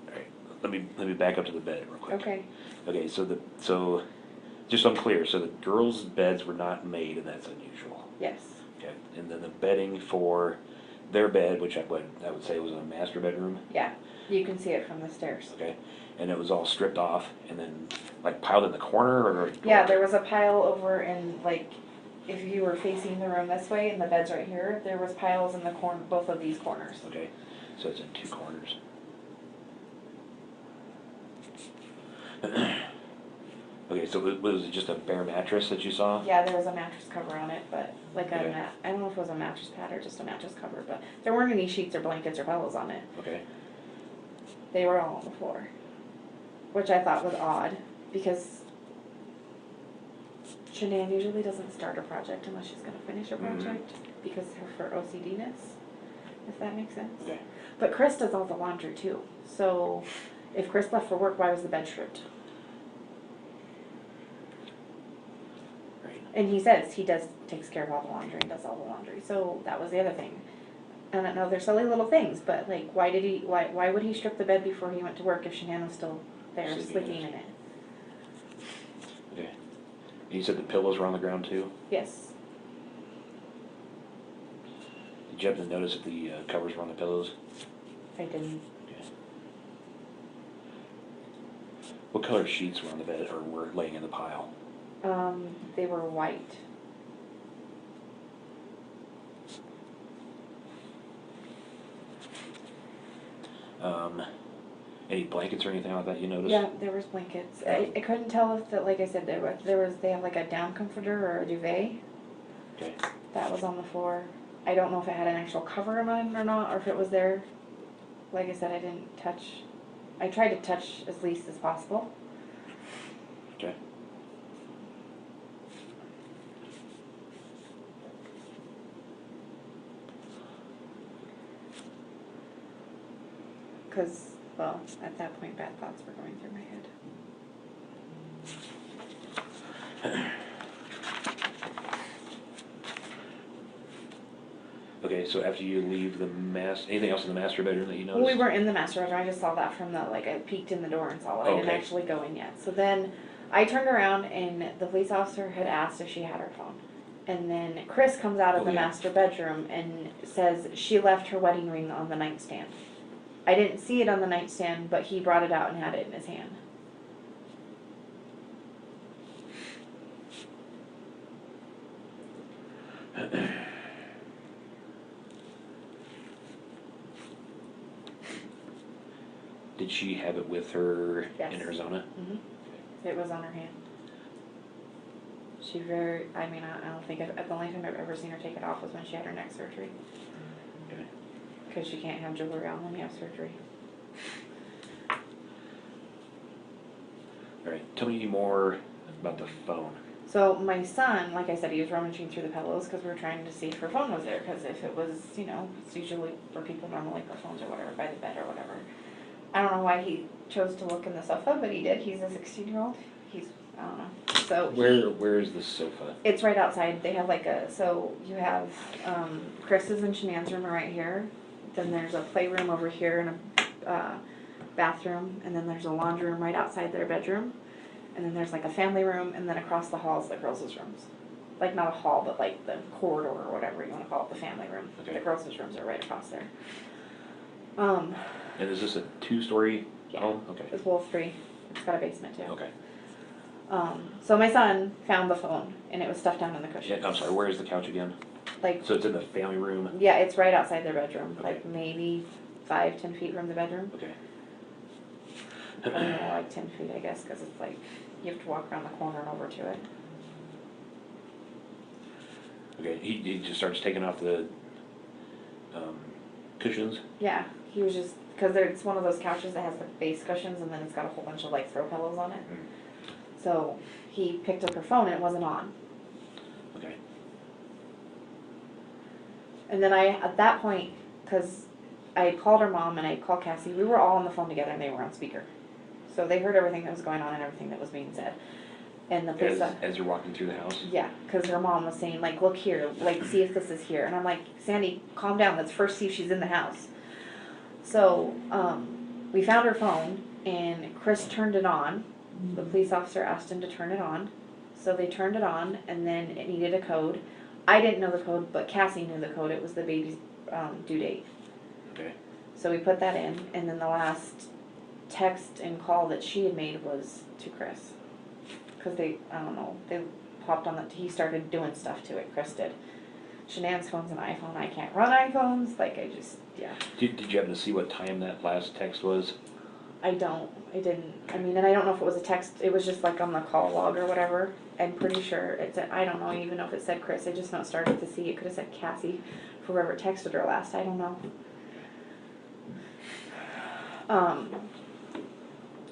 All right. Let me back up to the bed real quick. Okay. Okay. So just so I'm clear. So the girls' beds were not made, and that's unusual. Yes. Okay. And then the bedding for their bed, which I would say was a master bedroom. Yeah. You can see it from the stairs. Okay. And it was all stripped off and then like piled in the corner, or? Yeah, there was a pile over in, like, if you were facing the room this way and the bed's right here, there was piles in the corner, both of these corners. Okay. So it's in two corners. Okay, so was it just a bare mattress that you saw? Yeah, there was a mattress cover on it, but like Okay. I don't know if it was a mattress pad or just a mattress cover, but there weren't any sheets or blankets or pillows on it. Okay. They were all on the floor, which I thought was odd because Shanann usually doesn't start a project unless she's going to finish a project because of her OCD-ness, if that makes sense. Okay. But Chris does all the laundry too, so if Chris left for work, why was the bed stripped? Right. And he says he takes care of all the laundry and does all the laundry, so that was the other thing. I don't know, they're silly little things, but like, why would he strip the bed before he went to work if Shanann was still there sleeping in it? Okay. And you said the pillows were on the ground too? Yes. Did you happen to notice if the covers were on the pillows? I didn't. Okay. What color sheets were on the bed or were laying in the pile? They were white. Any blankets or anything like that you noticed? Yeah, there was blankets. I couldn't tell if that, like I said, they have like a down comforter or a duvet Okay. that was on the floor. I don't know if it had an actual cover on it or not, or if it was there. Like I said, I didn't touch. I tried to touch as least as possible. Okay. Because, well, at that point, bad thoughts were going through my head. Okay, so after you leave the anything else in the master bedroom that you noticed? Well, we weren't in the master bedroom. I just saw that from the, like, I peeked in the door and saw it. I didn't Okay. actually go in yet. So then I turned around and the police officer had asked if she had her phone. And then Chris comes out of the master bedroom and says she left her wedding ring on the nightstand. I didn't see it on the nightstand, but he brought it out and had it in his hand. Did she have it with her Yes. in Arizona? It was on her hand. I don't think, the only time I've ever seen her take it off was when she had her neck surgery. Okay. Because she can't have jewelry on when you have surgery. All right. Tell me more about the phone. So my son, like I said, he was rummaging through the pillows because we were trying to see if her phone was there. Because if it was, it's usually where people normally put phones or whatever, by the bed or whatever. I don't know why he chose to look in the sofa, but he did. He's a 16-year-old. I don't know. So Where is the sofa? It's right outside. They have so you have Chris's and Shanann's room are right here. Then there's a playroom over here and a bathroom. And then there's a laundry room right outside their bedroom. And then there's like a family room. And then across the hall is the girls' rooms. Like not a hall, but like the corridor or whatever you want to call it, the family room. Okay. The girls' rooms are right across there. And is this a 2-story home? Okay. It's well 3. It's got a basement too. Okay. So my son found the phone and it was stuffed down in the cushions. Yeah, I'm sorry, where is the couch again? Like, So it's in the family room? yeah, it's right outside their bedroom. Okay. Like maybe 5-10 feet from the bedroom. Okay. Probably more like 10 feet, I guess, because it's like you have to walk around the corner and over to it. Okay, he just starts taking off the cushions? Yeah, he was just, because it's one of those couches that has the base cushions and then it's got a whole bunch of like throw pillows on it. So he picked up her phone and it wasn't on. Okay. And then at that point, because I called her mom and I called Cassie, we were all on the phone together and they were on speaker. So they heard everything that was going on and everything that was being said. And the police... As you're walking through the house? Yeah, because her mom was saying, like, look here, like, see if this is here. And I'm like, Sandy, calm down, let's first see if she's in the house. So, we found her phone, and Chris turned it on. The police officer asked him to turn it on. So they turned it on, and then it needed a code. I didn't know the code, but Cassie knew the code. It was the baby's due date. Okay. So we put that in, and then the last text and call that she had made was to Chris. Because they popped on he started doing stuff to it, Chris did. Shanann's phone's an iPhone, I can't run iPhones, yeah. Did you happen to see what time that last text was? I didn't, and I don't know if it was a text, it was just like on the call log or whatever. I'm pretty sure I don't know even know if it said Chris, I just not started to see, it could have said Cassie, for whoever texted her last, I don't know.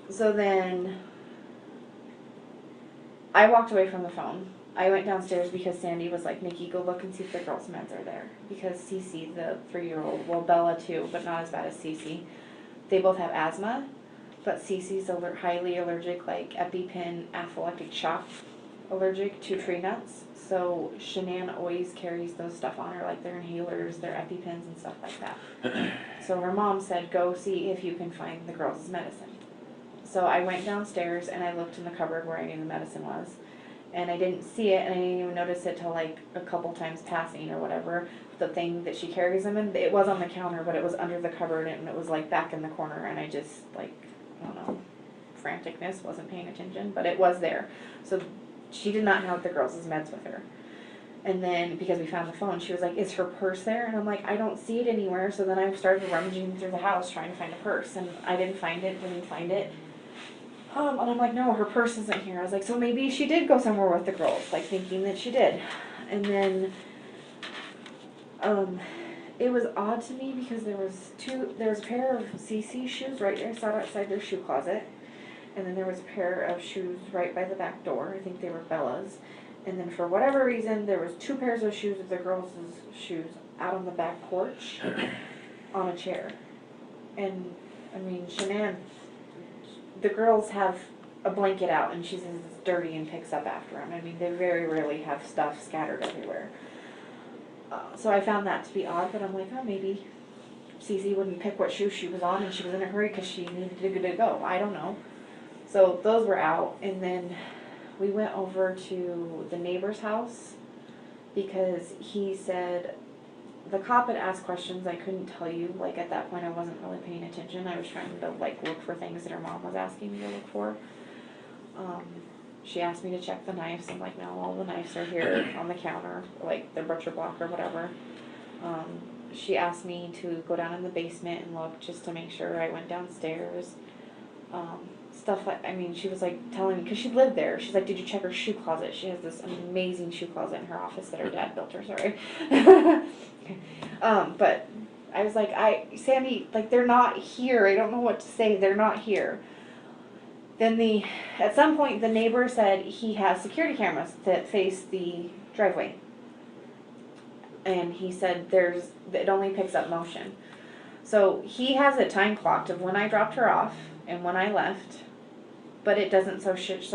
So then... I walked away from the phone. I went downstairs because Sandy was like, Nikki, go look and see if the girls' meds are there. Because Cece, the 3-year-old, well, Bella too, but not as bad as Cece. They both have asthma, but Cece's highly allergic, like EpiPen, anaphylactic shock allergic to tree nuts. So Shanann always carries those stuff on her, like their inhalers, their EpiPens and stuff like that. So her mom said, go see if you can find the girls' medicine. So I went downstairs and I looked in the cupboard where I knew the medicine was. And I didn't see it, and I didn't even notice it till like a couple times passing or whatever. The thing that she carries them in, it was on the counter, but it was under the cupboard and it was like back in the corner. And I just I don't know, franticness, wasn't paying attention, but it was there. So she did not have the girls' meds with her. And then, because we found the phone, she was like, is her purse there? And I'm like, I don't see it anywhere. So then I started rummaging through the house trying to find a purse. And I didn't find it. And I'm like, no, her purse isn't here. I was like, so maybe she did go somewhere with the girls, like thinking that she did. And then, it was odd to me because there was a pair of CC shoes right there, I saw it outside their shoe closet. And then there was a pair of shoes right by the back door. I think they were Bella's. And then for whatever reason, there was 2 pairs of shoes of the girls' shoes out on the back porch on a chair. And, I mean, Shanann, the girls have a blanket out and she says it's dirty and picks up after them. I mean, they very rarely have stuff scattered everywhere. So I found that to be odd, but I'm like, oh, maybe Cece wouldn't pick what shoe she was on and she was in a hurry because she needed to go. I don't know. So those were out, and then we went over to the neighbor's house because he said the cop had asked questions I couldn't tell you. Like, at that point I wasn't really paying attention. I was trying to like look for things that her mom was asking me to look for. She asked me to check the knives. I'm like, no, all the knives are here on the counter, like the butcher block or whatever. She asked me to go down in the basement and look just to make sure. I went downstairs. Stuff like, I mean, she was like telling me, because she lived there, she's like, did you check her shoe closet? She has this amazing shoe closet in her office that her dad built her, sorry. But I was like, Sandy, like, they're not here. I don't know what to say. They're not here. Then at some point, the neighbor said he has security cameras that face the driveway. And he said it only picks up motion. So he has it time clocked of when I dropped her off and when I left, but it doesn't show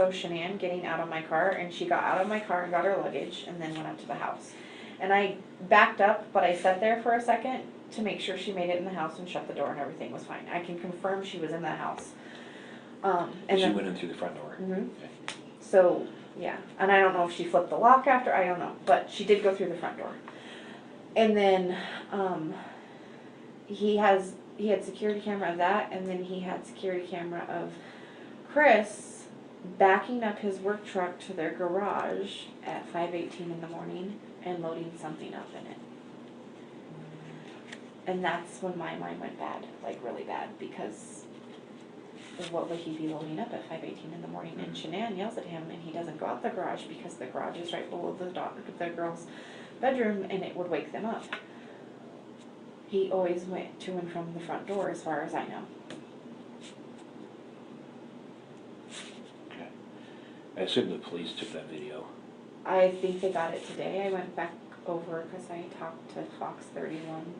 Shanann getting out of my car, and she got out of my car and got her luggage and then went up to the house. And I backed up, but I sat there for a second to make sure she made it in the house and shut the door and everything was fine. I can confirm she was in the house. And she went in through the front door. Mm-hmm. Okay. So, yeah. And I don't know if she flipped the lock after, I don't know. But she did go through the front door. And then he had security camera of that, and then he had security camera of Chris backing up his work truck to their garage at 5:18 in the morning and loading something up in it. And that's when my mind went bad, like really bad, because what would he be loading up at 5:18 in the morning? And Shanann yells at him, and he doesn't go out the garage because the garage is right below the girl's bedroom, and it would wake them up. He always went to and from the front door, as far as I know. Okay. I assume the police took that video. I think they got it today. I went back over because I talked to Fox 31,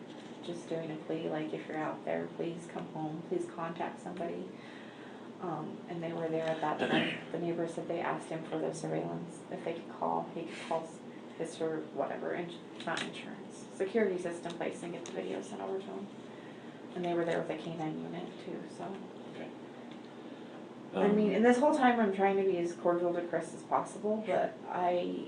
just doing a plea, like, if you're out there, please come home, please contact somebody. And they were there at that time. The neighbor said they asked him for the surveillance, if they could call, he could call his or whatever, not insurance, security system place and get the video sent over to him. And they were there with a K9 unit too, so. Okay. I mean, and this whole time I'm trying to be as cordial to Chris as possible, but I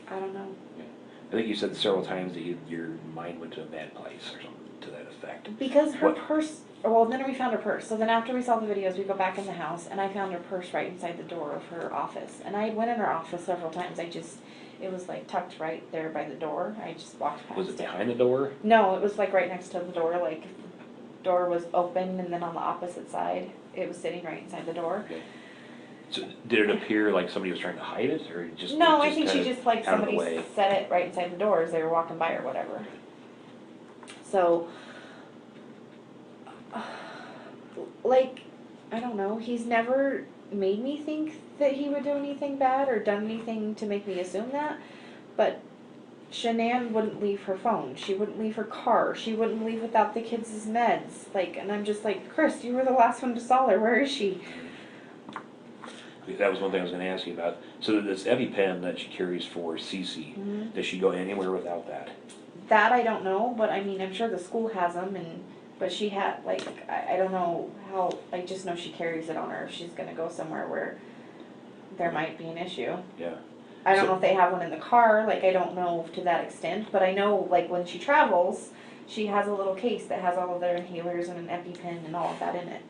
don't know. Yeah. I think you said several times that your mind went to a bad place or something to that effect. Because her purse, well, then we found her purse. So then after we saw the videos, we go back in the house, and I found her purse right inside the door of her office. And I went in her office several times. It was like tucked right there by the door. I just walked past it. Was it behind the door? No, it was like right next to the door. Like, the door was open, and then on the opposite side, it was sitting right inside the door. Okay. So did it appear like somebody was trying to hide it, or just? No, I think she just, like, somebody set it right inside the door as they were walking by or whatever. So, like, I don't know, he's never made me think that he would do anything bad or done anything to make me assume that, but Shanann wouldn't leave her phone, she wouldn't leave her car, she wouldn't leave without the kids' meds, like, and I'm just like, Chris, you were the last one to saw her, where is she? That was one thing I was going to ask you about. So this EpiPen that she carries for Cece, does she go anywhere without that? That I don't know, but I mean, I'm sure the school has them, but she had, like, I don't know how, I just know she carries it on her if she's going to go somewhere where there might be an issue. Yeah. I don't know if they have one in the car, like, I don't know to that extent, but I know, like, when she travels, she has a little case that has all of their inhalers and an EpiPen and all of that in it.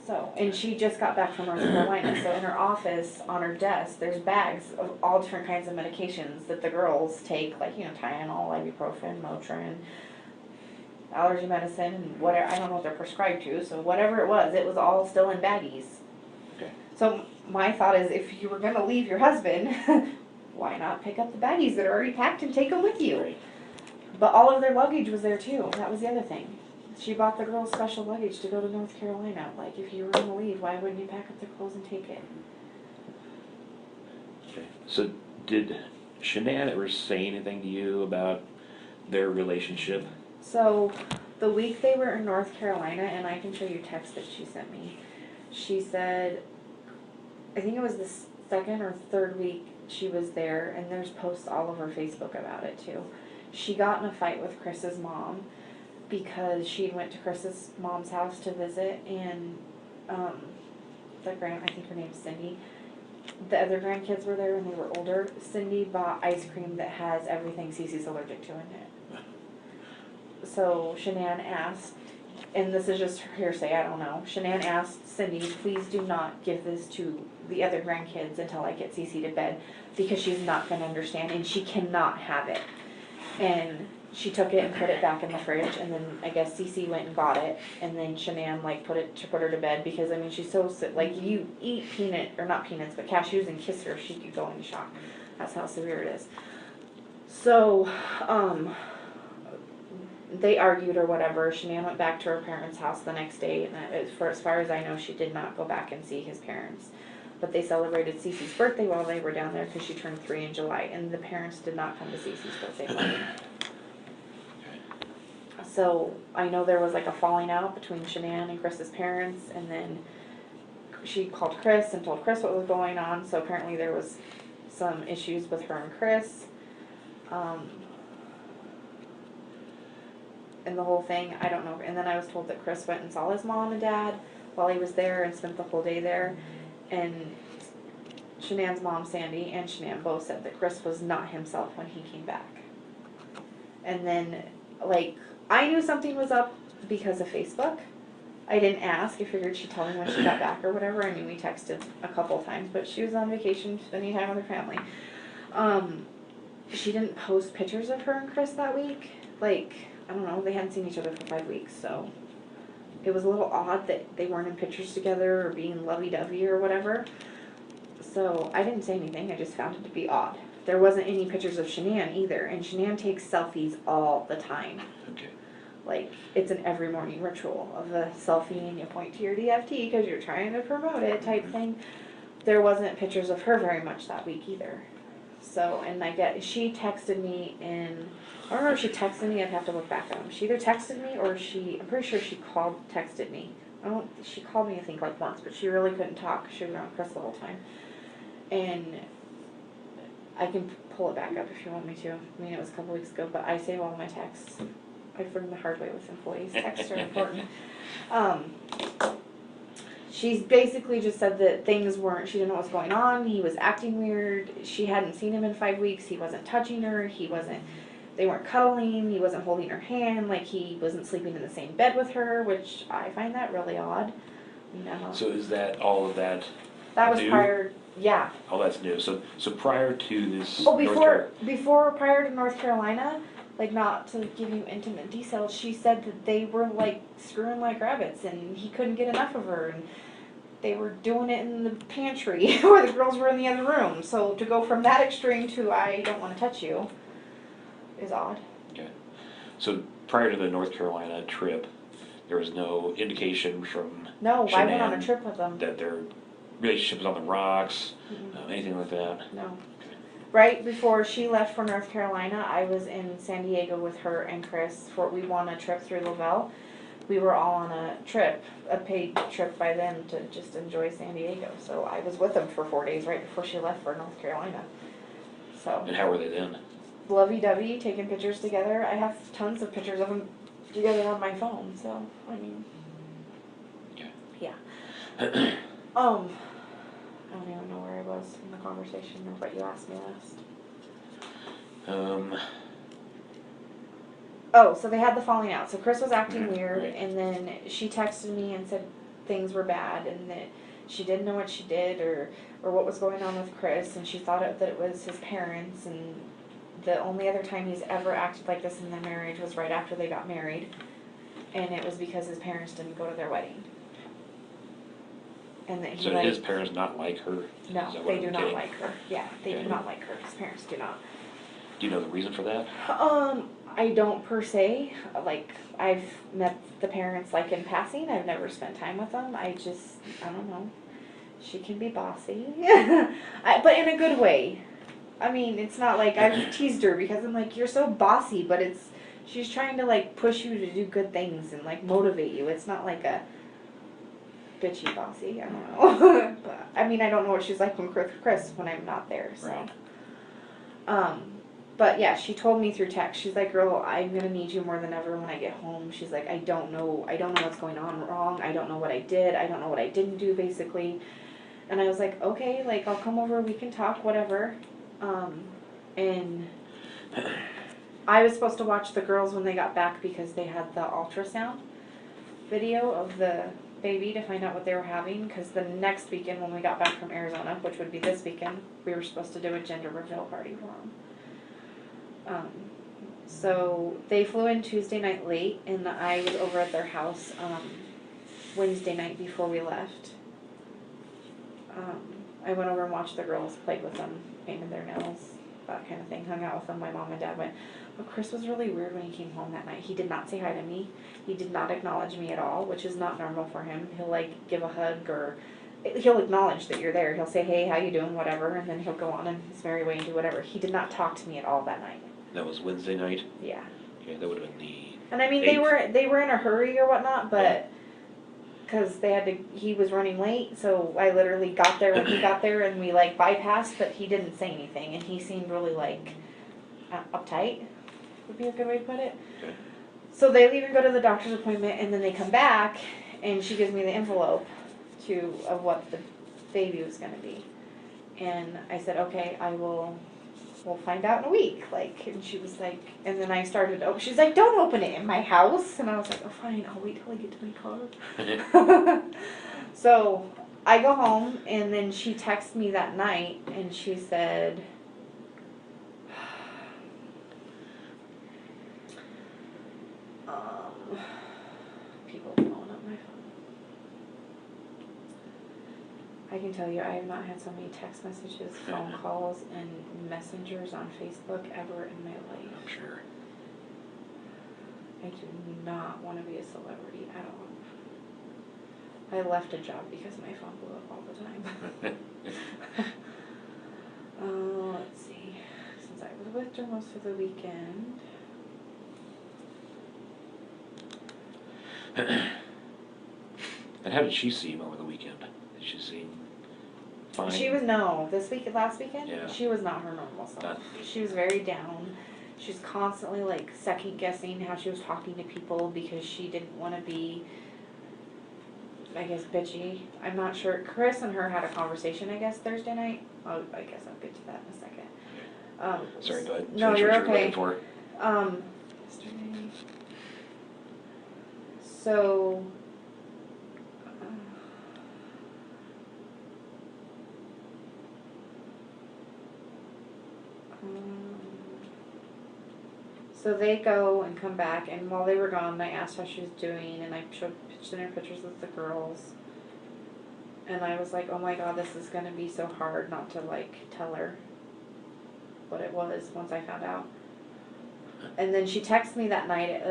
So, and she just got back from North Carolina, so in her office, on her desk, there's bags of all different kinds of medications that the girls take, like, you know, Tylenol, ibuprofen, Motrin, allergy medicine, and whatever, I don't know what they're prescribed to, so whatever it was all still in baggies. Okay. So my thought is, if you were gonna leave your husband, why not pick up the baggies that are already packed and take them with you? Right. But all of their luggage was there too, that was the other thing. She bought the girls special luggage to go to North Carolina. Like, if you were gonna leave, why wouldn't you pack up their clothes and take it? Okay. So did Shanann ever say anything to you about their relationship? So, the week they were in North Carolina, and I can show you text that she sent me, she said, I think it was the second or third week she was there, and there's posts all over Facebook about it too. She got in a fight with Chris's mom because she went to Chris's mom's house to visit, and I think her name's Cindy. The other grandkids were there when they were older. Cindy bought ice cream that has everything Cece's allergic to in it. So Shanann asked, and this is just hearsay, I don't know. Shanann asked Cindy, please do not give this to the other grandkids until I get Cece to bed, because she's not going to understand, and she cannot have it. And she took it and put it back in the fridge, and then I guess Cece went and got it, and then Shanann like put her to bed, because I mean she's so sick. Like, you eat not peanuts, but cashews and kiss her, she could go into shock. That's how severe it is. So, they argued or whatever. Shanann went back to her parents' house the next day, and for as far as I know, she did not go back and see his parents. But they celebrated Cece's birthday while they were down there, because she turned 3 in July, and the parents did not come to Cece's birthday party. So I know there was like a falling out between Shanann and Chris's parents, and then she called Chris and told Chris what was going on. So apparently there was some issues with her and Chris. And the whole thing, I don't know. And then I was told that Chris went and saw his mom and dad while he was there and spent the whole day there. And Shanann's mom, Sandy, and Shanann both said that Chris was not himself when he came back. And then, like, I knew something was up because of Facebook. I didn't ask. I figured she'd tell me when she got back or whatever. I mean, we texted a couple of times, but she was on vacation, spending time with her family. She didn't post pictures of her and Chris that week. Like, I don't know, they hadn't seen each other for 5 weeks, so it was a little odd that they weren't in pictures together or being lovey-dovey or whatever. So I didn't say anything. I just found it to be odd. There wasn't any pictures of Shanann either, and Shanann takes selfies all the time. Okay. Like, it's an every morning ritual of a selfie, and you point to your DFT because you're trying to promote it type thing. There wasn't pictures of her very much that week either. So, and she texted me I don't know if she texted me, I'd have to look back at them. She either texted me or I'm pretty sure she texted me. She called me I think like once, but she really couldn't talk. She was around Chris the whole time. And I can pull it back up if you want me to. I mean, it was a couple weeks ago, but I save all my texts. I've learned the hard way with employees. Texts are important. She's basically just said that she didn't know what was going on. He was acting weird. She hadn't seen him in 5 weeks. He wasn't touching her. They weren't cuddling. He wasn't holding her hand. Like, he wasn't sleeping in the same bed with her, which I find that really odd. You know. So is that all of that? That was new? prior, yeah. Oh, that's new. So prior to this. Oh, prior to North Carolina, like, not to give you intimate details, she said that they were like screwing like rabbits, and he couldn't get enough of her, and they were doing it in the pantry where the girls were in the other room. So to go from that extreme to I don't want to touch you is odd. Okay. So prior to the North Carolina trip, there was no indication from No, Shanann I went on a trip with them. that their relationship was on the rocks, anything like that? No. Okay. Right before she left for North Carolina, I was in San Diego with her and Chris. We won a trip through Lavelle. We were all on a paid trip by them to just enjoy San Diego. So I was with them for 4 days right before she left for North Carolina. So. And how were they then? Lovey-dovey, taking pictures together. I have tons of pictures of them together on my phone. So I mean. Okay. Yeah. I don't even know where I was in the conversation or what you asked me last. Oh, so they had the falling out. So Chris was acting weird, right. and then she texted me and said, things were bad and that she didn't know what she did or what was going on with Chris, and she thought that it was his parents, and the only other time he's ever acted like this in their marriage was right after they got married, and it was because his parents didn't go to their wedding. And that he So his parents not like her? No, they do not like her. Yeah, they do not like her. His parents do not. Do you know the reason for that? I don't per se. Like, I've met the parents like in passing. I've never spent time with them. I don't know. She can be bossy. But in a good way. I mean, it's not like I've teased her because I'm like, you're so bossy, but she's trying to like push you to do good things and like motivate you. It's not like a bitchy bossy. I don't know. But, I mean, I don't know what she's like when Chris when I'm not there. So. Right. But yeah, she told me through text. She's like, "Girl, I'm gonna need you more than ever when I get home." She's like, I don't know what's going on wrong. I don't know what I did. I don't know what I didn't do, basically." And I was like, "Okay, like I'll come over. We can talk, whatever." And I was supposed to watch the girls when they got back because they had the ultrasound video of the baby to find out what they were having. Because the next weekend when we got back from Arizona, which would be this weekend, we were supposed to do a gender reveal party for them. So they flew in Tuesday night late, and I was over at their house Wednesday night before we left. I went over and watched the girls, played with them, painted their nails, that kind of thing, hung out with them. My mom and dad went. But Chris was really weird when he came home that night. He did not say hi to me. He did not acknowledge me at all, which is not normal for him. He'll like give a hug or he'll acknowledge that you're there. He'll say, "Hey, how you doing?" whatever, and then he'll go on in his merry way and do whatever. He did not talk to me at all that night. That was Wednesday night? Yeah. Okay, that would have been the And I mean, 8th. they were in a hurry or whatnot, but because he was running late, so I literally got there when he got there, and we like bypassed, but he didn't say anything, and he seemed really like uptight, would be a good way to put it. Okay. So they leave and go to the doctor's appointment, and then they come back, and she gives me the envelope of what the baby was going to be, and I said, "Okay, we'll find out in a week." Like, and she was like, and then I started, she's like, "Don't open it in my house." And I was like, "Oh, fine, I'll wait till I get to my car." So I go home, and then she texts me that night, and she said, people blowing up my phone. I can tell you, I have not had so many text messages, phone calls, and messengers on Facebook ever in my life. I'm sure. I do not want to be a celebrity at all. I left a job because my phone blew up all the time. Let's see. Since I was with her most of the weekend. And how did she seem over the weekend? Did she seem fine? She was, last weekend, Yeah. she was not her normal self. She was very down. She was constantly like second guessing how she was talking to people because she didn't want to be, I guess, bitchy. I'm not sure. Chris and her had a conversation, I guess, Thursday night. Oh, I guess I'll get to that in a second. Sorry, go ahead. No, you're okay. Yesterday. So, so they go and come back, and while they were gone, I asked how she was doing, and I showed her pictures of the girls, and I was like, "Oh my God, this is gonna be so hard not to like tell her what it was once I found out." And then she texted me that night.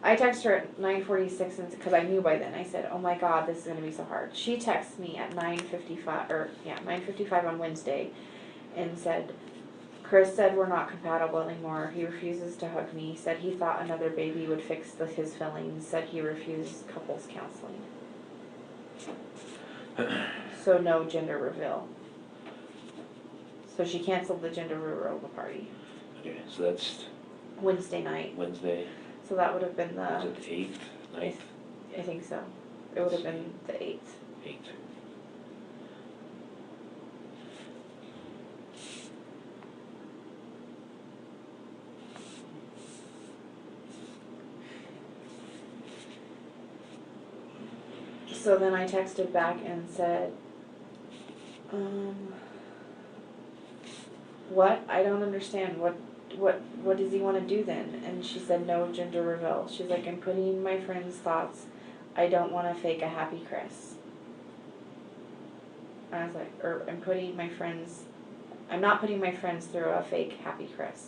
I texted her at 9:46 because I knew by then. I said, "Oh my God, this is gonna be so hard." She texted me at 9:55 on Wednesday, and said, "Chris said we're not compatible anymore. He refuses to hug me. Said he thought another baby would fix his feelings. Said he refused couples counseling. So no gender reveal." So she canceled the gender reveal party. Okay, so that's Wednesday night. Wednesday. So that would have been Was it the 8th, 9th? I think so. It would have been the 8th. 8th. So then I texted back and said, what? I don't understand. What does he want to do then? And she said, no gender reveal. She's like, I'm putting my friend's thoughts. I don't want to fake a happy Chris. I was like, I'm not putting my friends through a fake happy Chris.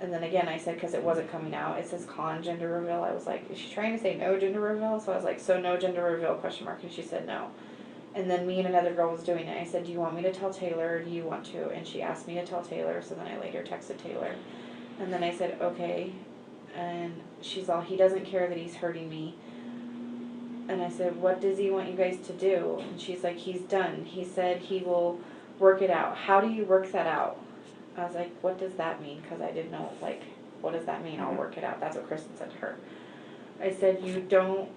And then again, I said, because it wasn't coming out, it says con gender reveal. I was like, is she trying to say no gender reveal? So I was like, so no gender reveal, question mark. And she said no. And then me and another girl was doing it. I said, do you want me to tell Taylor or do you want to? And she asked me to tell Taylor, so then I later texted Taylor. And then I said, okay. And she's all, he doesn't care that he's hurting me. And I said, what does he want you guys to do? And she's like, he's done. He said he will work it out. How do you work that out? I was like, what does that mean? Because I didn't know, like, what does that mean? I'll work it out. That's what Kristen said to her. I said, you don't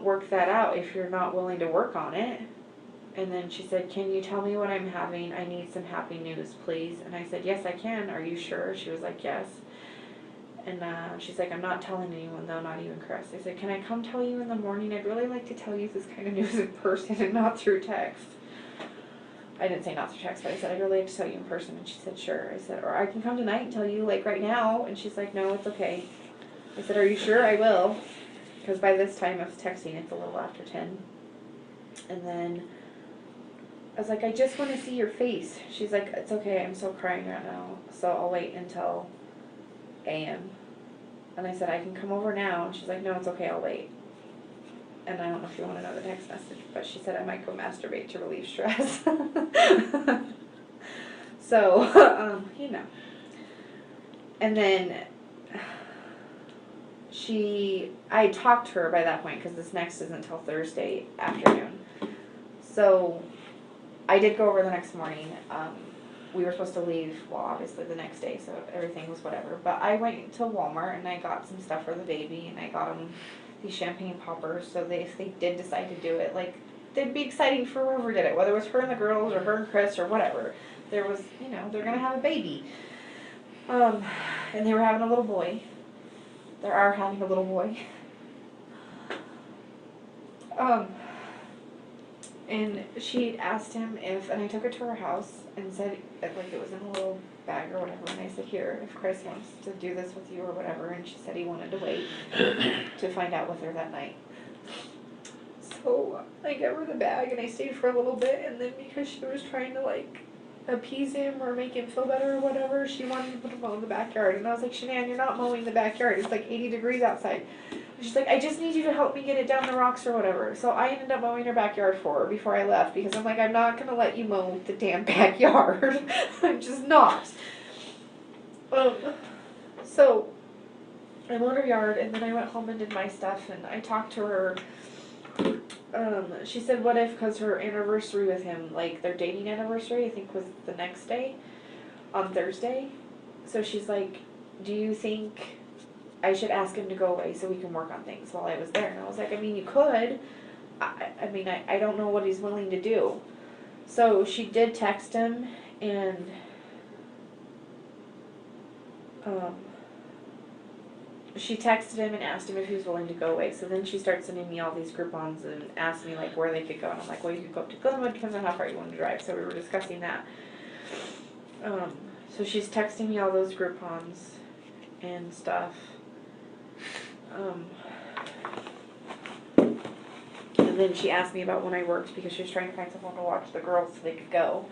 work that out if you're not willing to work on it. And then she said, can you tell me what I'm having? I need some happy news, please. And I said, yes, I can. Are you sure? She was like, yes. And she's like, I'm not telling anyone, though, not even Chris. I said, can I come tell you in the morning? I'd really like to tell you this kind of news in person and not through text. I didn't say not through text, but I said, I'd really like to tell you in person. And she said, sure. I said, or I can come tonight and tell you, like, right now. And she's like, no, it's okay. I said, are you sure? I will. Because by this time I was texting, it's a little after 10. And then I was like, I just want to see your face. She's like, it's okay, I'm still crying right now, so I'll wait until a.m. And I said, I can come over now. And she's like, no, it's okay, I'll wait. And I don't know if you want to know the text message, but she said I might go masturbate to relieve stress. So, you know. And then I talked to her by that point because this next isn't until Thursday afternoon. So I did go over the next morning. We were supposed to leave, well, obviously the next day, so everything was whatever. But I went to Walmart and I got some stuff for the baby, and I got them these champagne poppers. So if they did decide to do it, like, it'd be exciting for whoever did it, whether it was her and the girls or her and Chris or whatever. There was, you know, they're gonna have a baby. And they were having a little boy. They are having a little boy. And she asked him if, and I took her to her house and said, like, it was in a little bag or whatever, and I said, here, if Chris wants to do this with you or whatever, and she said he wanted to wait to find out with her that night. So I gave her the bag and I stayed for a little bit, and then because she was trying to, like, appease him or make him feel better or whatever, she wanted to put him mow in the backyard. And I was like, Shanann, you're not mowing the backyard. It's like 80 degrees outside. And she's like, I just need you to help me get it down the rocks or whatever. So I ended up mowing her backyard for her before I left, because I'm like, I'm not going to let you mow the damn backyard. I'm just not. So I mowed her yard, and then I went home and did my stuff, and I talked to her. She said, what if, because her anniversary with him, like their dating anniversary, I think was the next day, on Thursday. So she's like, do you think I should ask him to go away so we can work on things while I was there? And I was like, I mean, you could. I mean, I don't know what he's willing to do. So she did text him, and she texted him and asked him if he was willing to go away. So then she starts sending me all these Groupons and asked me, like, where they could go. And I'm like, well, you could go up to Glenwood, depends on how far you want to drive. So we were discussing that. So she's texting me all those Groupons and stuff. And then she asked me about when I worked, because she was trying to find someone to watch the girls so they could go.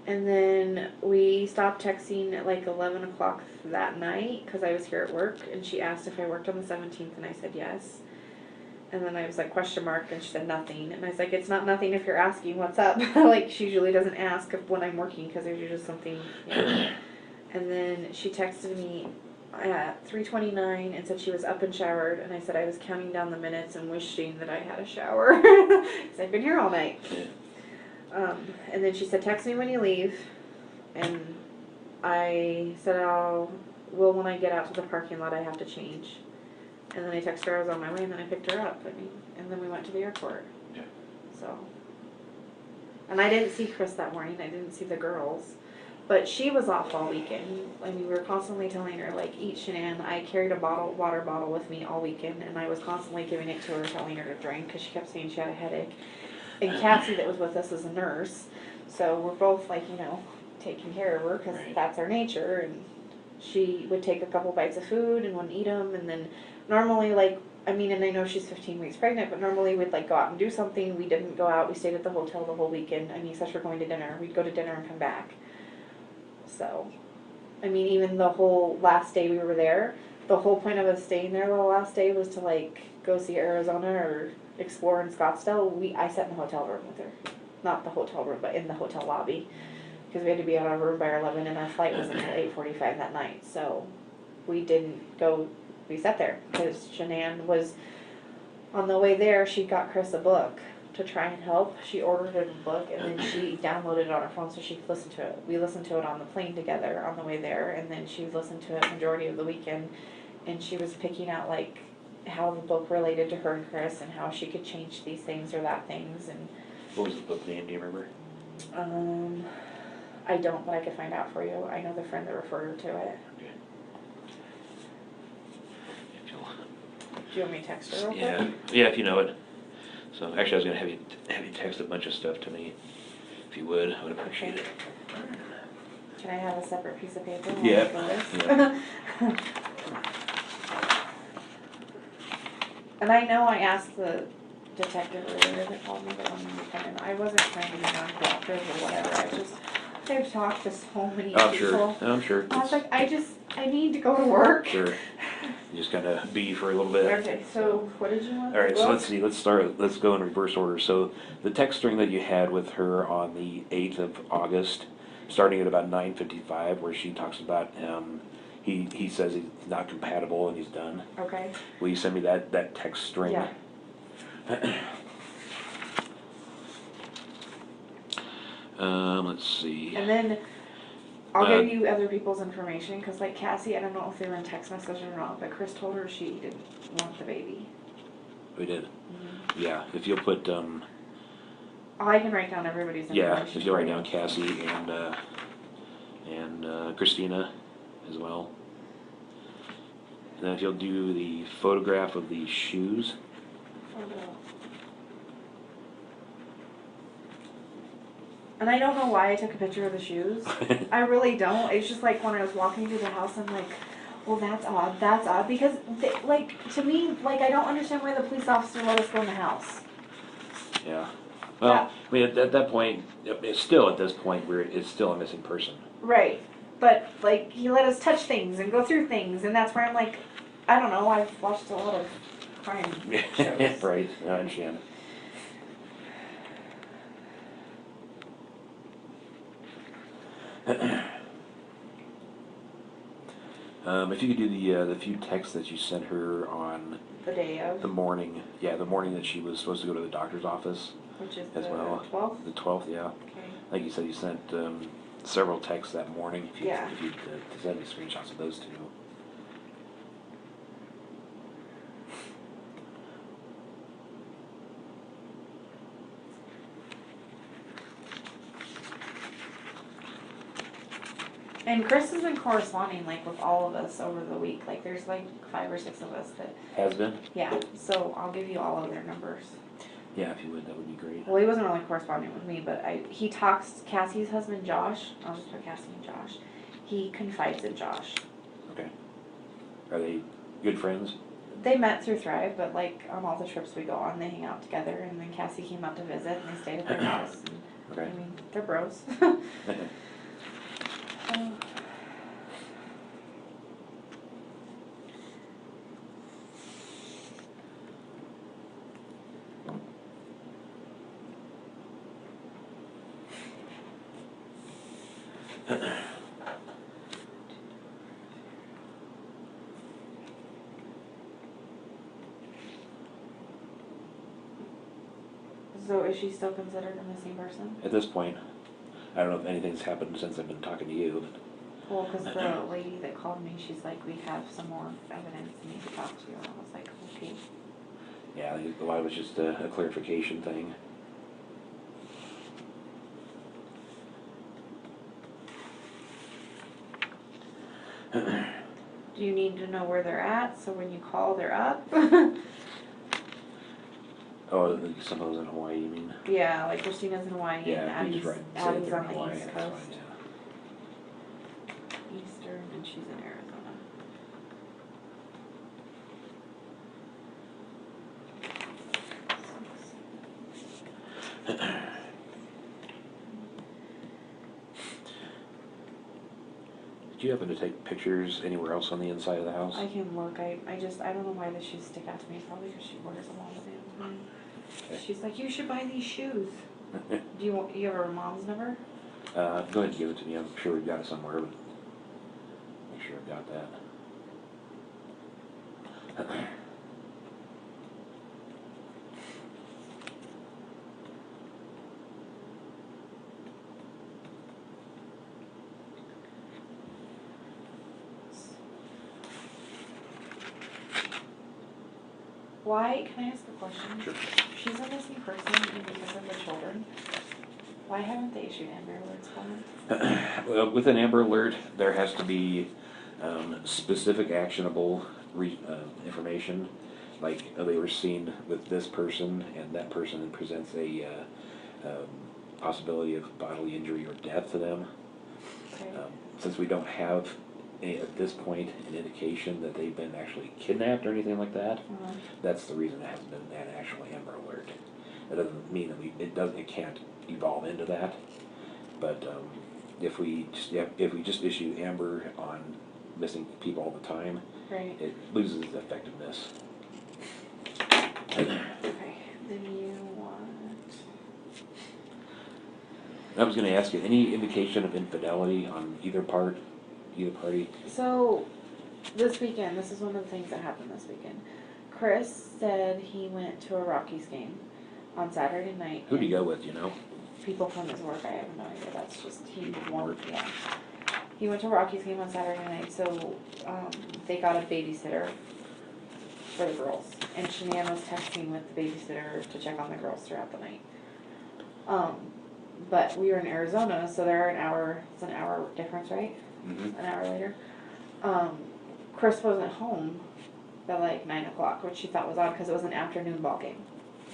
And then we stopped texting at like 11 o'clock that night because I was here at work, and she asked if I worked on the 17th, and I said yes. And then I was like, question mark, and she said nothing. And I was like, it's not nothing if you're asking what's up. Like, she usually doesn't ask when I'm working because there's usually something, you know. And then she texted me at 3:29 and said she was up and showered, and I said I was counting down the minutes and wishing that I had a shower because I've been here all night. And then she said, text me when you leave, and I said, well, when I get out to the parking lot, I have to change. And then I texted her I was on my way, and then I picked her up, and then we went to the airport. So, and I didn't see Chris that morning, I didn't see the girls. But she was off all weekend. I mean, we were constantly telling her, like, eat Shanann. I carried a water bottle with me all weekend, and I was constantly giving it to her, telling her to drink, because she kept saying she had a headache. And Cassie, that was with us, is a nurse, so we're both, like, you know, taking care of her, because that's our nature, and she would take a couple bites of food and wouldn't eat them, and then normally, like, I mean, and I know she's 15 weeks pregnant, but normally we'd, like, go out and do something. We didn't go out. We stayed at the hotel the whole weekend. I mean, such we're going to dinner. We'd go to dinner and come back. So, I mean, even the whole last day we were there, the whole point of us staying there the last day was to, like, go see Arizona or explore in Scottsdale. I sat in the hotel room with her. Not the hotel room, but in the hotel lobby. Because we had to be out of our room by 11, and our flight was until 8:45 that night. So, we didn't go, we sat there. Because Shanann was, on the way there, she got Chris a book to try and help. She ordered a book, and then she downloaded it on her phone so she could listen to it. We listened to it on the plane together on the way there, and then she listened to it majority of the weekend, and she was picking out, like, how the book related to her and Chris, and how she could change these things or that things. And What was the book name? Do you remember? I don't, but I could find out for you. I know the friend that referred her to it. Okay. If you'll, Do you want me to text her real yeah, quick? yeah, if you know it. So actually, I was gonna have you text a bunch of stuff to me, if you would. I would appreciate it. Can I have a separate piece of paper? Yeah. Yeah. And I know I asked the detective earlier that called me that wanted me to come in. I wasn't trying to be non-cooperative or whatever. I've talked to so many I'm people. sure. I'm sure. I was like, I need to go to work. Sure. You just kind of be for a little bit. Okay, so what did you want? All right, so let's see. Let's go in reverse order. So the text string that you had with her on the 8th of August, starting at about 9:55, where she talks about he says he's not compatible and he's done. Okay. Will you send me that text string? Yeah. Let's see. And then I'll give you other people's information, because, like, Cassie, I don't know if they were in text message or not, but Chris told her she didn't want the baby. We did. Mm-hmm. Yeah, if you'll put I can write down everybody's information. if you'll write down Cassie and Christina as well. And then if you'll do the photograph of the shoes. And I don't know why I took a picture of the shoes. I really don't. It's just like when I was walking through the house, I'm like, well, that's odd. That's odd. Because, like, to me, like, I don't understand why the police officer let us go in the house. Yeah. Well, Yeah. I mean, at that point, it's still at this point where it's still a missing person. Right. But, like, he let us touch things and go through things, and that's where I'm like, I don't know. I've watched a lot of crime shows. Right. I understand. If you could do the few texts that you sent her on The day of. the morning that she was supposed to go to the doctor's office. Which is as the well. 12th? The 12th, yeah. Okay. Like you said, you sent several texts that morning. If you send me screenshots of those two. And Chris has been corresponding, like, with all of us over the week. Like, there's, like, 5 or 6 of us that... Has been? Yeah, so I'll give you all of their numbers. Yeah, if you would, that would be great. Well, he wasn't really corresponding with me, but he talks, Cassie's husband, Josh, I'll just put Cassie and Josh, he confides in Josh. Okay. Are they good friends? They met through Thrive, but, like, on all the trips we go on, they hang out together, and then Cassie came out to visit, and they stayed at their house. And, Okay. I mean, they're bros. So is she still considered a missing person? At this point, I don't know if anything's happened since I've been talking to you. Well, because the lady that called me, she's like, we have some more evidence and need to talk to you. And I was like, okay. Yeah, a lot of it's just a clarification thing. Do you need to know where they're at, so when you call, they're up? Oh, some of those in Hawaii, you mean? Yeah, like Christina's in Hawaii Yeah, and we just write, say Abby's they're on in the Hawaii, East that's Coast. fine, yeah. Eastern, and she's in Arizona. Did you happen to take pictures anywhere else on the inside of the house? I can look. I don't know why the shoes stick out to me. Probably because she wears a lot of them. Okay. She's like, you should buy these shoes. Do you have her mom's number? Go ahead and give it to me. I'm sure we've got it somewhere, but make sure I've got that. Why, can I ask a question? Sure. She's a missing person and because of the children. Why haven't they issued Amber Alerts for them? Well, with an Amber Alert, there has to be specific actionable information, like they were seen with this person, and that person presents a possibility of bodily injury or death to them. Okay. Since we don't have at this point an indication that they've been actually kidnapped or anything like that, that's the reason it hasn't been an actual Amber Alert. That doesn't mean that it can't evolve into that. But if we just issue Amber on missing people all the time, Right. it loses its effectiveness. Okay. Then you want. I was going to ask you, any indication of infidelity on either party? So, this weekend, this is one of the things that happened this weekend. Chris said he went to a Rockies game on Saturday night. Who'd he go with, you know? People from his work, I have no idea. That's just, he won't, yeah. He went to a Rockies game on Saturday night, so they got a babysitter for the girls. And Shanann was texting with the babysitter to check on the girls throughout the night. But we were in Arizona, so they're it's an hour difference, right? Mm-hmm. An hour later. Chris wasn't home by like 9 o'clock, which she thought was odd because it was an afternoon ball game.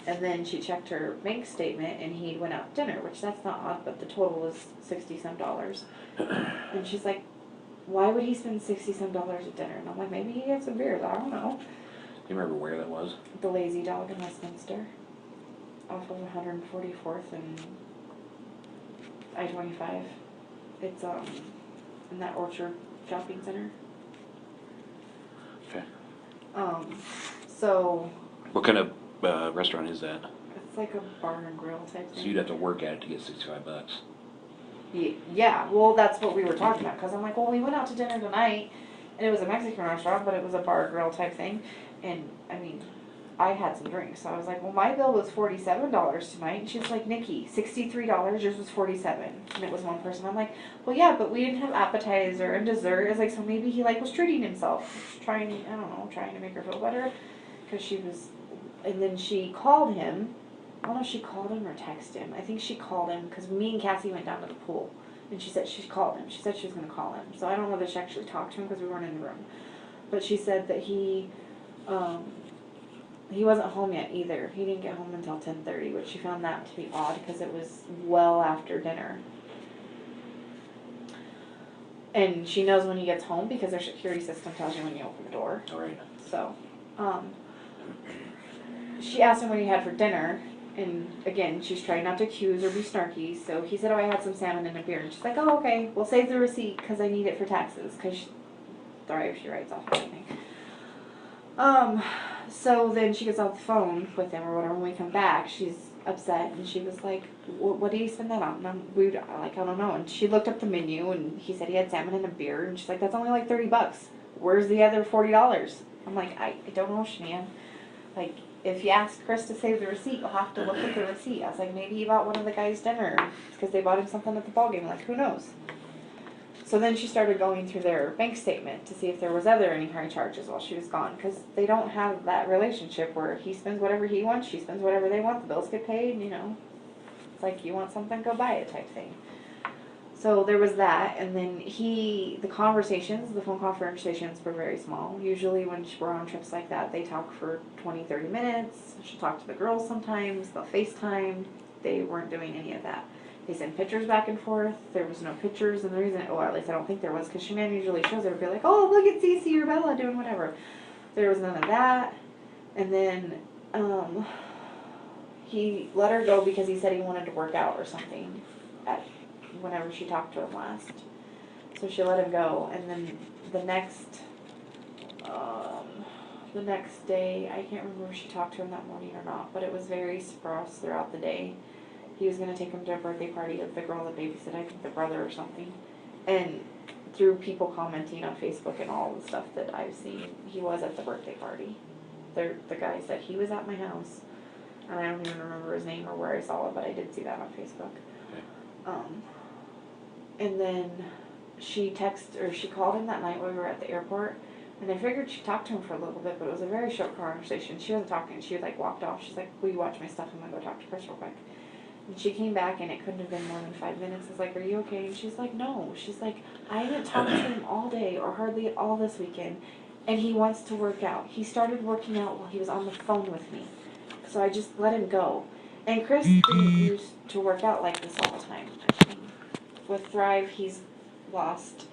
And then she checked her bank statement and he went out to dinner, which that's not odd, but the total was $60-some. And she's like, why would he spend $60-some at dinner? And I'm like, maybe he had some beers, I don't know. Do you remember where that was? The Lazy Dog in Westminster, off of 144th and I-25. It's in that Orchard Shopping Center. Okay. So What kind of restaurant is that? it's like a bar and grill type thing. So you'd have to work at it to get $65. Yeah, well, that's what we were talking about, because I'm like, well, we went out to dinner tonight, and it was a Mexican restaurant, but it was a bar grill type thing, and, I mean, I had some drinks, so I was like, well, my bill was $47 tonight, and she was like, Nikki, $63, yours was $47, and it was one person. I'm like, well, yeah, but we didn't have appetizer and dessert. It's like, so maybe he, like, was treating himself, trying to make her feel better, because she was, and then she called him. I don't know if she called him or texted him. I think she called him because me and Cassie went down to the pool. And she said she called him. She said she was going to call him. So I don't know that she actually talked to him because we weren't in the room. But she said that he wasn't home yet either. He didn't get home until 10:30, which she found that to be odd because it was well after dinner. And she knows when he gets home because their security system tells you when you open the door. All right. So, she asked him what he had for dinner. And again, she's trying not to accuse or be snarky. So he said, oh, I had some salmon and a beer. And she's like, oh, okay. We'll save the receipt because I need it for taxes. Because sorry if she writes off anything. So then she gets off the phone with him or whatever. When we come back, she's upset. And she was like, what did he spend that on? And I don't know. And she looked up the menu. And he said he had salmon and a beer. And she's like, that's only like $30. Where's the other $40? I'm like, I don't know, Shanann. Like, if you ask Chris to save the receipt, you'll have to look at the receipt. I was like, maybe he bought one of the guys dinner because they bought him something at the ballgame. Like, who knows? So then she started going through their bank statement to see if there was any high charges while she was gone, because they don't have that relationship where he spends whatever he wants, she spends whatever they want, the bills get paid, you know. It's like, you want something, go buy it type thing. So there was that, and then the phone conversations were very small. Usually when we're on trips like that, they talk for 20, 30 minutes. She'll talk to the girls sometimes, they'll FaceTime. They weren't doing any of that. They sent pictures back and forth. There was no pictures, and the reason, or at least I don't think there was, because Shanann usually shows it, would be like, oh, look at Cece or Bella doing whatever. There was none of that. And then, he let her go because he said he wanted to work out or something whenever she talked to him last. So she let him go, and then the next day, I can't remember if she talked to him that morning or not, but it was very sparse throughout the day. He was going to take him to a birthday party of the girl that babysat, I think the brother or something. And through people commenting on Facebook and all the stuff that I've seen, he was at the birthday party. The guy said he was at my house, and I don't even remember his name or where I saw it, but I did see that on Facebook. Okay. And then she called him that night when we were at the airport, and I figured she talked to him for a little bit, but it was a very short conversation. She wasn't talking. She like walked off. She's like, will you watch my stuff? I'm gonna go talk to Chris real quick. And she came back, and it couldn't have been more than 5 minutes. I was like, are you okay? And she's like, no. She's like, I haven't talked to him all day or hardly at all this weekend, and he wants to work out. He started working out while he was on the phone with me, so I just let him go. And Chris didn't used to work out like this all the time. I mean, with Thrive, he's lost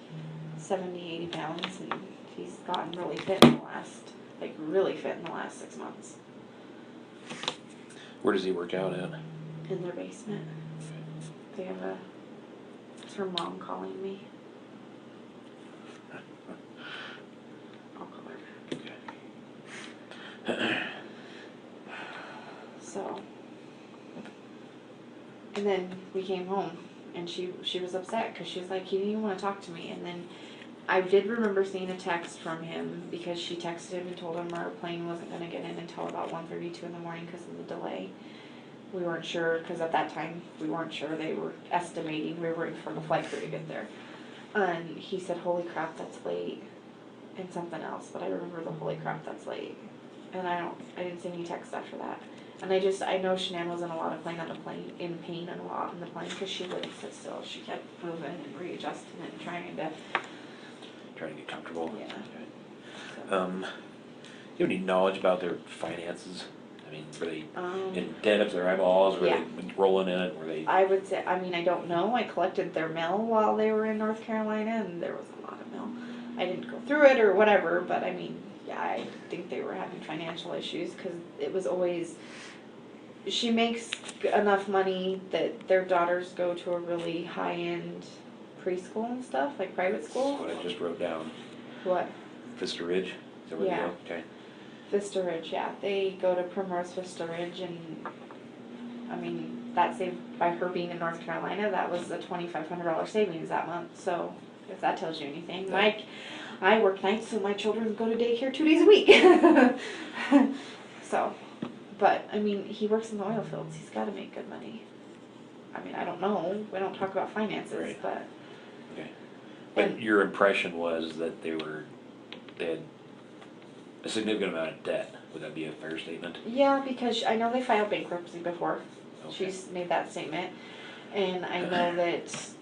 70, 80 pounds, and he's gotten really fit in the last 6 months. Where does he work out at? In their basement. They have it's her mom calling me. I'll call her. Okay. So, and then we came home, and she was upset because she was like, he didn't even want to talk to me. And then I did remember seeing a text from him because she texted him and told him our plane wasn't going to get in until about 1:32 in the morning because of the delay. We weren't sure, because at that time we weren't sure. They were estimating. We were waiting for the flight crew to get there. And he said, holy crap, that's late, and something else, but I remember the holy crap, that's late. And I didn't see any text after that. And I know Shanann was in a lot of pain on the plane, a lot on the plane, because she wouldn't sit still. She kept moving and readjusting and trying to get comfortable. Yeah. Okay. You have any knowledge about their finances? I mean, were they in debt up their eyeballs? Were Yeah. they rolling in it? Were they? I would say, I don't know. I collected their mail while they were in North Carolina, and there was a lot of mail. I didn't go through it or whatever, but yeah, I think they were having financial issues because it was always, she makes enough money that their daughters go to a really high-end preschool and stuff, like private school. What I just wrote down. What? Vista Ridge? Is that where Yeah. they go? Okay. Vista Ridge, yeah. They go to Primrose Vista Ridge, and that's by her being in North Carolina, that was a $2,500 savings that month. So if that tells you anything, Yeah. I work nights, so my children go to daycare 2 days a week. So, but he works in the oil fields. He's got to make good money. I don't know. We don't talk about finances, Right. but. Okay. But your impression was that they had a significant amount of debt. Would that be a fair statement? Yeah, because I know they filed bankruptcy before. Okay. She's made that statement. And I know that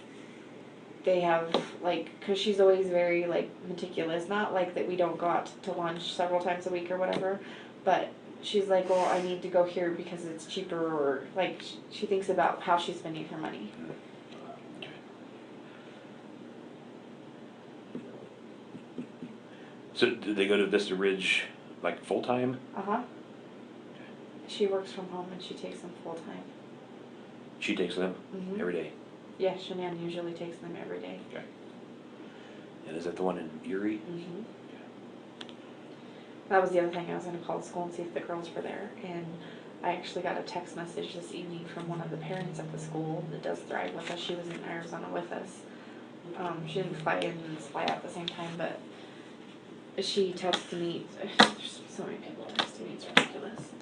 they have, because she's always very, meticulous. Not like that we don't go out to lunch several times a week or whatever, but she's like, well, I need to go here because it's cheaper, or, she thinks about how she's spending her money. Okay. So did they go to Vista Ridge full time? Uh-huh. She works from home and she takes them full time. She takes them Mhm. every day. Yeah, Shanann usually takes them every day. Okay. And is that the one in Erie? Mm-hmm. That was the other thing. I was going to call the school and see if the girls were there. And I actually got a text message this evening from one of the parents at the school that does Thrive with us. She was in Arizona with us. She didn't fly in and fly out at the same time, but she texted me. There's so many people texting me. It's ridiculous.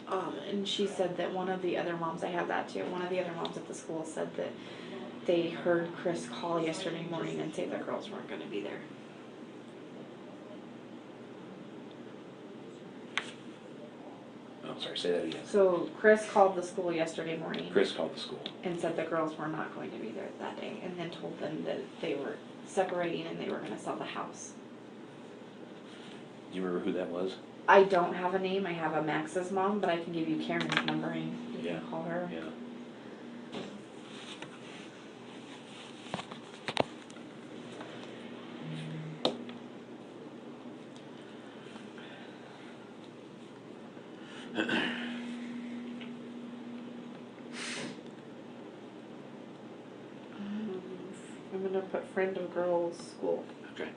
And she said that one of the other moms, I have that too, one of the other moms at the school said that they heard Chris call yesterday morning and say the girls weren't going to be there. I'm sorry, say that again. So Chris called the school yesterday morning. Chris called the school. And said the girls were not going to be there that day, and then told them that they were separating and they were going to sell the house. Do you remember who that was? I don't have a name. I have a Max's mom, but I can give you Karen's number and you can call her. Yeah. I'm going to put friend of girls school. Okay.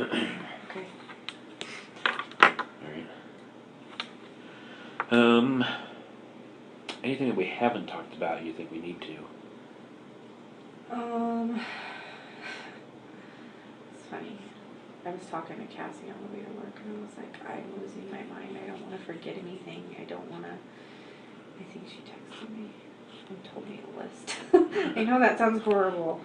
Okay. All right. Anything that we haven't talked about you think we need to? It's funny. I was talking to Cassie on the way to work, and I was like, I'm losing my mind. I don't want to forget anything. I don't want to. I think she texted me and told me a list. I know that sounds horrible.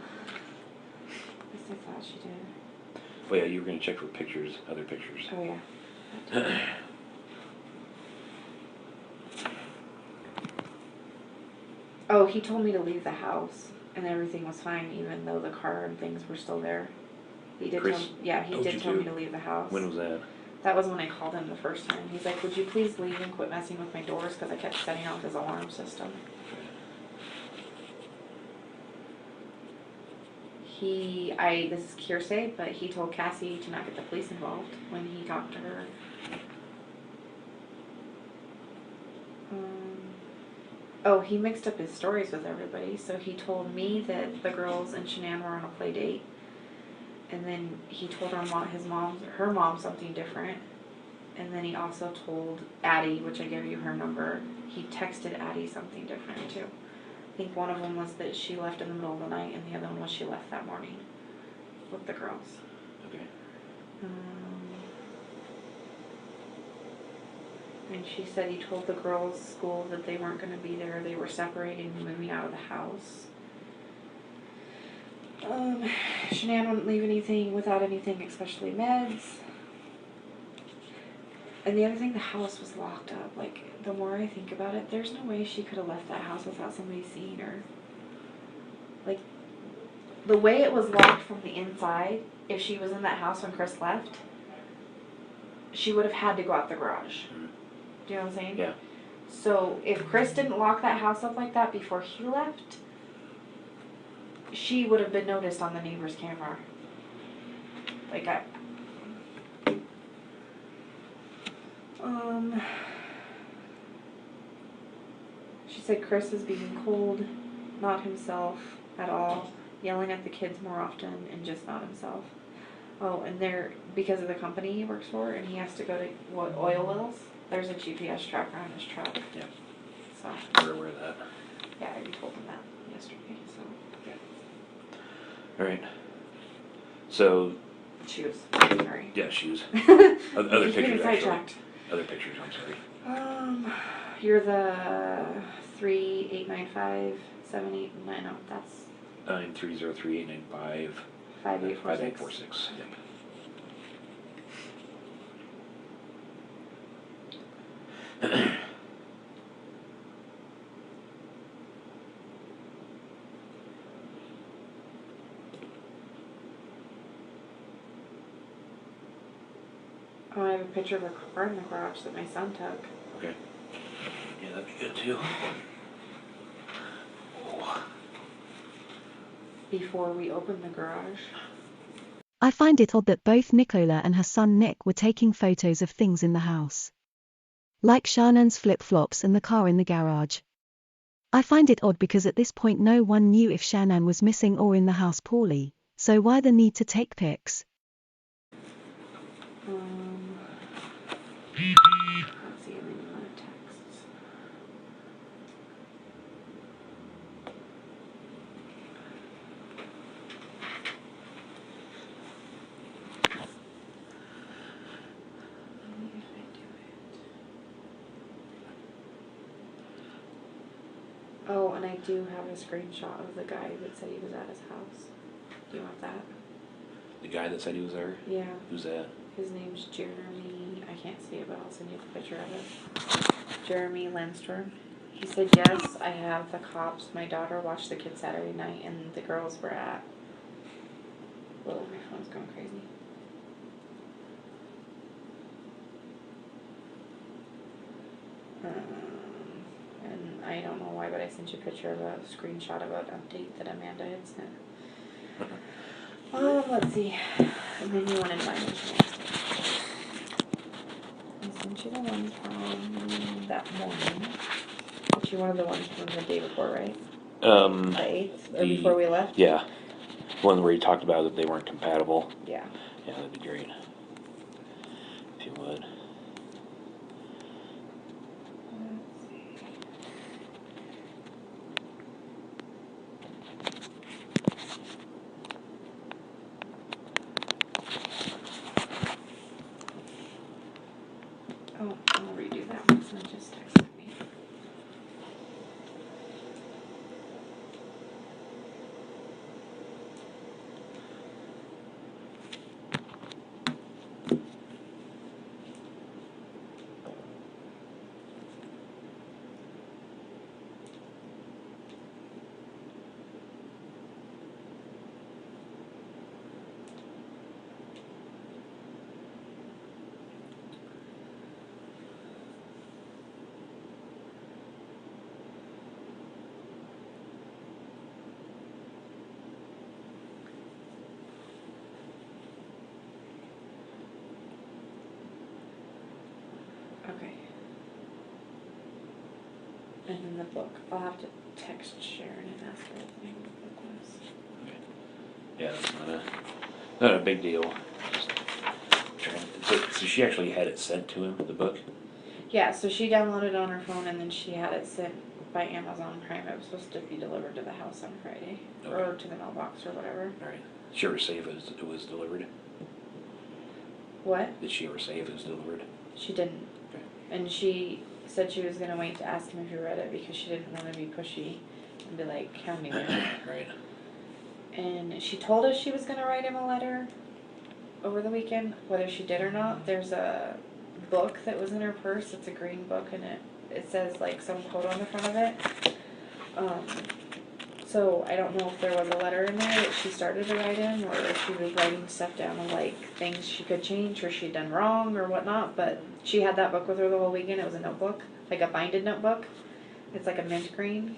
At least I thought she did. Oh yeah, you were going to check for pictures, other pictures. Oh yeah. Oh, he told me to leave the house, and everything was fine, even though the car and things were still there. He did Chris tell, yeah, he told did you tell to? me to leave the house. When was that? That was when I called him the first time. He's like, would you please leave and quit messing with my doors, because I kept setting off his alarm system. This is hearsay, but he told Cassie to not get the police involved when he talked to her. Oh, he mixed up his stories with everybody. So he told me that the girls and Shanann were on a play date, and then he told her mom something different, and then he also told Addie, which I gave you her number. He texted Addie something different too. I think one of them was that she left in the middle of the night, and the other one was she left that morning with the girls. Okay. And she said he told the girls' school that they weren't going to be there. They were separating and moving out of the house. Shanann wouldn't leave anything without anything, especially meds. And the other thing, the house was locked up. Like, the more I think about it, there's no way she could have left that house without somebody seeing her. Like, the way it was locked from the inside, if she was in that house when Chris left, she would have had to go out the garage. Do you know what I'm saying? Yeah. So if Chris didn't lock that house up like that before he left, she would have been noticed on the neighbor's camera. Like she said Chris is being cold, not himself at all, yelling at the kids more often, and just not himself. Oh, and because of the company he works for, and he has to go to oil wells, there's a GPS tracker on his truck. Yeah. So. We're aware of that. Yeah, I already told him that yesterday, so. All right. So. Shoes. Sorry. Yeah, shoes. Other pictures, actually. Other pictures, I'm sorry. You're the 3895-7890. No, that's 9303895 5846. Yep. Oh, I have a picture of a car in the garage that my son took. Okay. Yeah, that'd be good too. Oh. Before we opened the garage. I find it odd that both Nickole and her son Nick were taking photos of things in the house. Like Shannon's flip-flops and the car in the garage. I find it odd because at this point no one knew if Shannon was missing or in the house poorly, so why the need to take pics? Let's see, any more texts. and I do have a screenshot of the guy that said he was at his house. Do you want that? The guy that said he was there? Yeah. Who's that? His name's Jeremy. I can't see it, but I'll send you the picture of it. Jeremy Landstrom. He said, yes, I have the cops. My daughter watched the kids Saturday night, and the girls were at... Whoa, my phone's going crazy. And I don't know why, but I sent you a picture of a screenshot of an update that Amanda had sent. Let's see. And then you wanted mine. I sent you the ones from that morning. But you wanted the ones from the day before, right? The 8th? Or before we left? Yeah. One where you talked about that they weren't compatible. Yeah. Yeah, that'd be great. If you would. Oh, I'll redo that one. Someone just texted me. Okay. And then the book. I'll have to text Sharon and ask her what the name of the book was. Okay. Yeah, that's not a big deal. Just so she actually had it sent to him, the book? Yeah, so she downloaded it on her phone and then she had it sent by Amazon Prime. It was supposed to be delivered to the house on Friday. Okay. Or to the mailbox or whatever. Alright. Did she ever say if it was delivered? What? Did she ever say if it was delivered? She didn't. Okay. And she said she was going to wait to ask him if he read it because she didn't want to be pushy and be like, hand me that. Right. And she told us she was going to write him a letter over the weekend, whether she did or not. There's a book that was in her purse. It's a green book, and it says like some quote on the front of it. So I don't know if there was a letter in there that she started to write him, or if she was writing stuff down of like things she could change or she'd done wrong or whatnot. But she had that book with her the whole weekend. It was a notebook, like a binded notebook. It's like a mint green.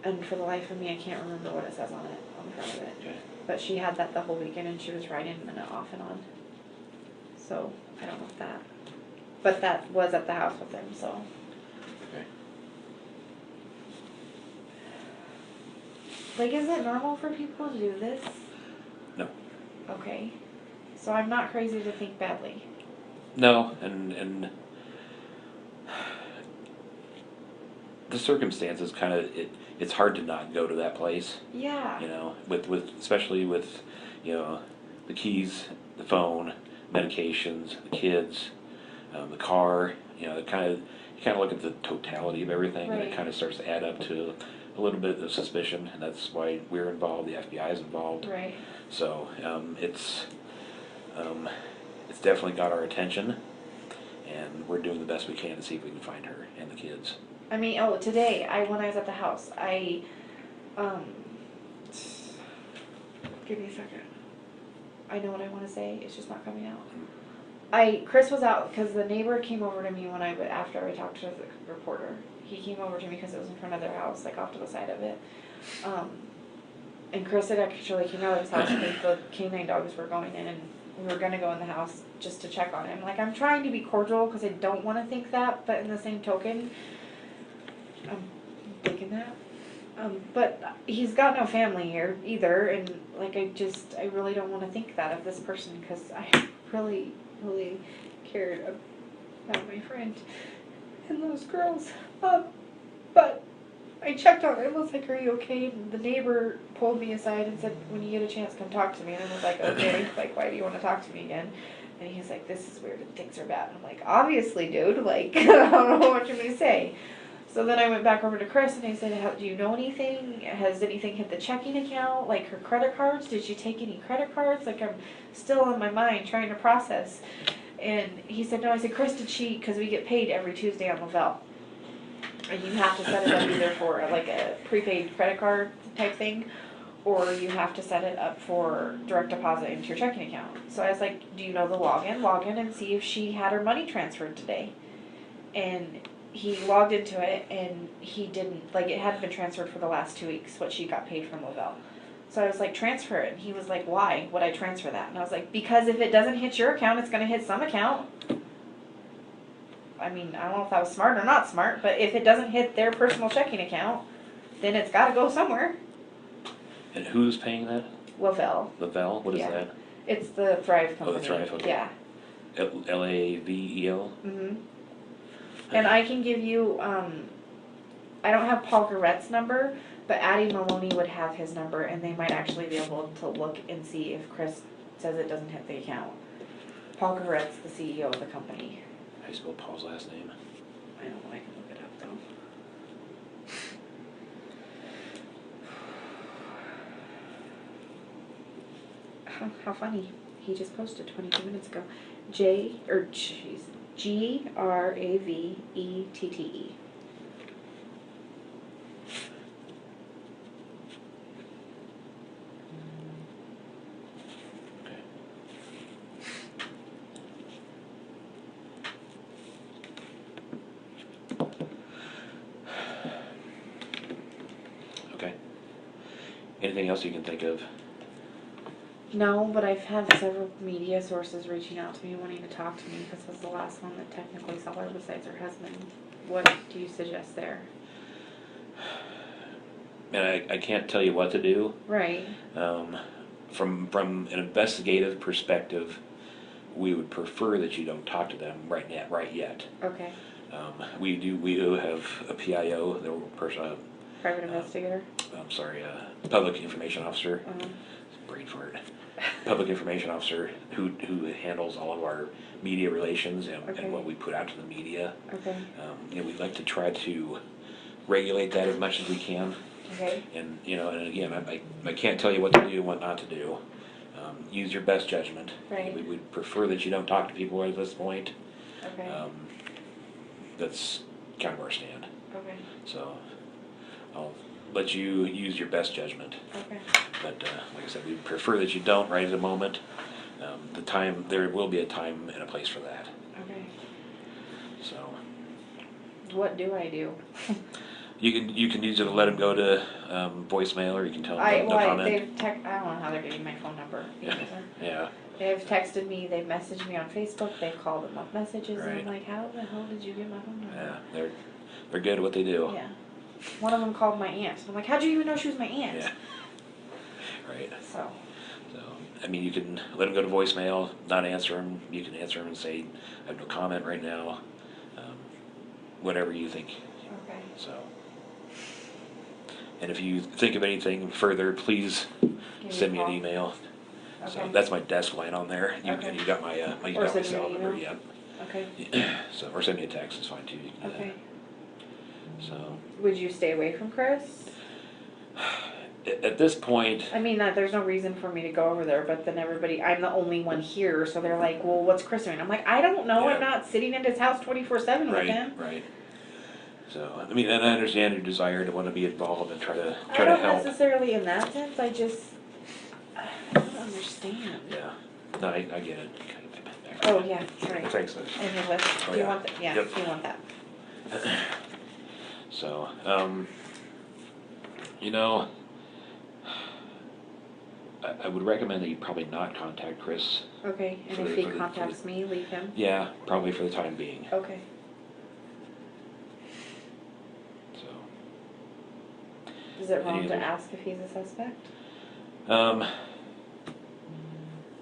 And for the life of me, I can't remember what it says on it, on the front of it. Okay. But she had that the whole weekend, and she was writing it off and on. So I don't know if that. But that was at the house with him, so. Okay. Like, is it normal for people to do this? No. Okay. So I'm not crazy to think badly. No, and the circumstances kind of it's hard to not go to that place. Yeah. You know, with especially with, you know, the keys, the phone, medications, the kids, the car. You know, you kind of look at the totality of everything, and it Right. kind of starts to add up to a little bit of suspicion, and that's why we're involved. The FBI is involved. Right. So it's definitely got our attention, and we're doing the best we can to see if we can find her and the kids. I mean, today, when I was at the house, give me a second. I know what I want to say, it's just not coming out. Chris was out, because the neighbor came over to me after I talked to the reporter. He came over to me because it was in front of their house, like off to the side of it. And Chris had actually came out of his house because the canine dogs were going in, and we were going to go in the house just to check on him. Like, I'm trying to be cordial because I don't want to think that, but in the same token, I'm thinking that. But he's got no family here either, and like I really don't want to think that of this person because I really, really cared about my friend and those girls. But I checked on him. I was like, "Are you okay?" And the neighbor pulled me aside and said, "When you get a chance, come talk to me." And I was like, "Okay." Like, why do you want to talk to me again? And he's like, "This is weird and things are bad." And I'm like, "Obviously, dude. Like, I don't know what you're gonna say." So then I went back over to Chris and I said, do you know anything? Has anything hit the checking account? Like her credit cards? Did she take any credit cards? Like I'm still on my mind trying to process. And he said, no. I said, Chris, did she, because we get paid every Tuesday on Lavelle. And you have to set it up either for like a prepaid credit card type thing, or you have to set it up for direct deposit into your checking account. So I was like, do you know the login? Log in and see if she had her money transferred today. And he logged into it and he didn't, like it hadn't been transferred for the last 2 weeks, what she got paid from Lavelle. So I was like, transfer it. And he was like, why would I transfer that? And I was like, because if it doesn't hit your account, it's going to hit some account. I mean, I don't know if that was smart or not smart, but if it doesn't hit their personal checking account, then it's got to go somewhere. And who's paying that? Lavelle. Lavelle? What is Yeah. that? It's the Thrive company. Oh, the Thrive, okay. Yeah. Lavel? Mhm. And I can give you, I don't have Paul Garrett's number, but Addie Maloney would have his number, and they might actually be able to look and see if Chris says it doesn't hit the account. Paul Garrett's the CEO of the company. How do you spell Paul's last name? I don't know, I can look it up though. How funny. He just posted 22 minutes ago. Gravette. Okay. Anything else you can think of? No, but I've had several media sources reaching out to me wanting to talk to me because this was the last one that technically saw her besides her husband. What do you suggest there? And I can't tell you what to do. Right. From an investigative perspective, we would prefer that you don't talk to them right yet. Okay. We do have a PIO, the person. Private investigator. I'm sorry, public information officer. Brain fart. Public information officer who handles all of our media relations and what we put out to the media. Okay. We'd like to try to regulate that as much as we can. Okay. And and again, I can't tell you what to do and what not to do. Use your best judgment. Right. We would prefer that you don't talk to people at this point. Okay. That's kind of our stand. Okay. So I'll let you use your best judgment. Okay. But like I said, we prefer that you don't right at the moment. There will be a time and a place for that. Okay. So What do I do? you can either let them go to voicemail, or you can tell them no comment. I don't know how they're getting my phone number. Yeah. They've texted me, they've messaged me on Facebook, they've called them up messages, and I'm Right. like, how the hell did you get my phone number? Yeah, they're good at what they do. Yeah. One of them called my aunt. I'm like, how'd you even know she was my aunt? Yeah. Right. So, I mean, you can let them go to voicemail, not answer them. You can answer them and say, I have no comment right now. Whatever you think. okay. So, and if you think of anything further, please send me an email. Okay. So that's my desk line on there. Okay. And you got my Or my send me cell an number. email? Yeah. Okay. So, or send me a text is fine too. You can do Okay. that. So, Would you stay away from Chris? at this point, I mean, there's no reason for me to go over there, but then I'm the only one here, so they're like, well, what's Chris doing? I'm like, I don't know. Yeah. I'm not sitting at his house 24/7 with right, him. right. So, I mean, and I understand your desire to want to be involved and try to I don't help. necessarily in that sense. I don't understand. Yeah. No, I get it. Oh, yeah, sorry. Thanks. And your list. Oh, Do you yeah. want that? Yeah, Yep. you want that. So, I would recommend that you probably not contact Chris. Okay, and if he contacts me, leave him? Yeah, probably for the time being. Okay. So, Is it wrong Any to other- ask if he's a suspect?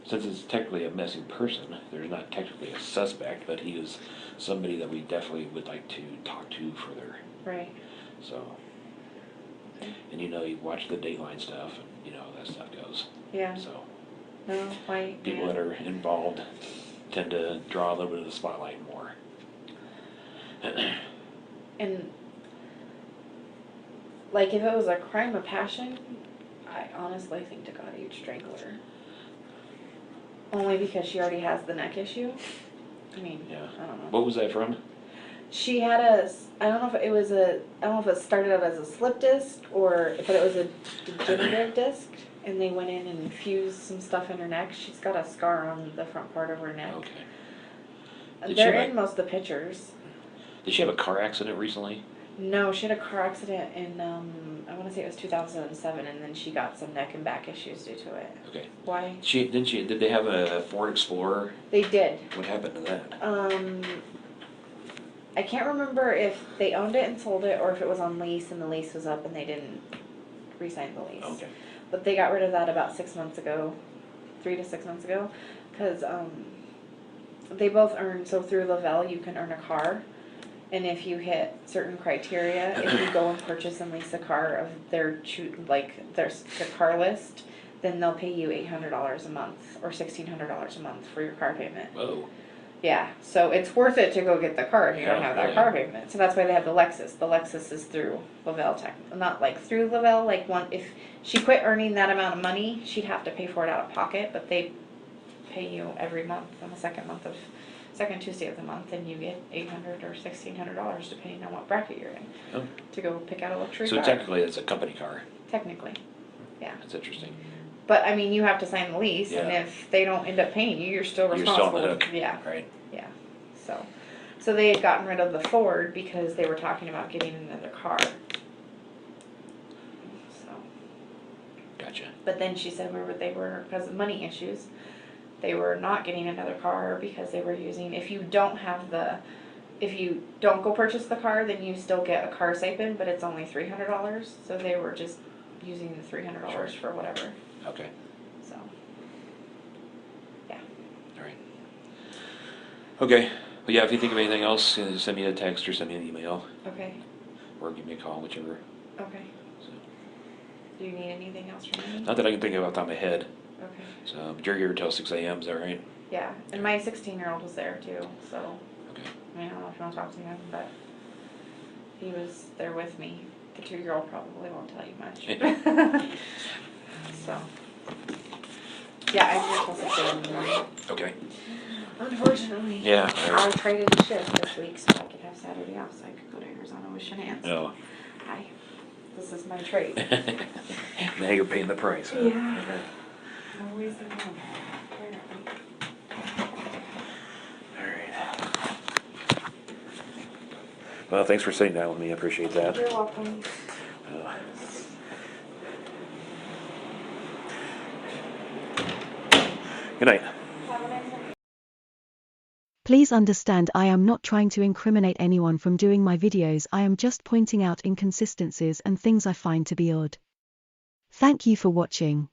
since it's technically a missing person, there's not technically a suspect, but he is somebody that we definitely would like to talk to further. Right. So, and you watch the Dateline stuff, and how that stuff goes. Yeah. So, No, why? people that are involved tend to draw a little bit of the spotlight more. And Like, if it was a crime of passion, I honestly think to God he'd strangle her. Only because she already has the neck issue. I mean, Yeah. I don't know. What was that from? She had I don't know if it was I don't know if it started out as a slip disc but it was a degenerative disc, and they went in and fused some stuff in her neck. She's got a scar on the front part of her neck. Okay. They're in most of the pictures. Did she have a car accident recently? No, she had a car accident in, I want to say it was 2007, and then she got some neck and back issues due to it. Okay. Why? Did they have a Ford Explorer? They did. What happened to that? I can't remember if they owned it and sold it, or if it was on lease and the lease was up and they didn't re-sign the lease. Okay. But they got rid of that about 6 months ago, 3 to 6 months ago, because they both earn, so through Lavelle you can earn a car, and if you hit certain criteria, if you go and purchase and lease a car of their car list, then they'll pay you $800 a month or $1,600 a month for your car payment. Whoa. Yeah, so it's worth it to go get the car if you don't Yeah, have that really. car payment. So that's why they have the Lexus. The Lexus is through Lavelle not like through Lavelle, like if she quit earning that amount of money, she'd have to pay for it out of pocket, but they pay you every month on the second Tuesday of the month, and you get $800 or $1,600 depending on what bracket you're in Oh. to go pick out a luxury So car. technically it's a company car. Technically, yeah. That's interesting. But I mean, you have to sign the lease, and Yeah. if they don't end up paying you, you're still You're still responsible. on the hook. Yeah. Right. Yeah, so they had gotten rid of the Ford because they were talking about getting another car. So, Gotcha. but then she said because of money issues, they were not getting another car because they were using, if you don't go purchase the car, then you still get a car stipend, but it's only $300, so they were just using the $300 for whatever, Okay. so, yeah. All right. Okay. Well, yeah, if you think of anything else, send me a text or send me an email Okay, or give me a call, whichever. okay. So, Do you need anything else from me? not that I can think of off the top of my head. Okay. So, but you're here till 6 a.m., is that right? Yeah, and my 16-year-old was there too, so Okay. I don't know if you want to talk to him, but he was there with me. The 2-year-old probably won't tell you much. So, yeah, I'm here till 6 a.m. in the morning. Okay. Unfortunately, Yeah. I traded the shift this week so I could have Saturday off, so I could go to Arizona with Shenan's. Oh. Hi, this is my trade. Now you're paying the price, huh? Yeah. Okay. Always the one. All right. Well, thanks for sitting down with me. I appreciate that. You're welcome. Good night. Have a nice night. Please understand, I am not trying to incriminate anyone from doing my videos. I am just pointing out inconsistencies and things I find to be odd. Thank you for watching.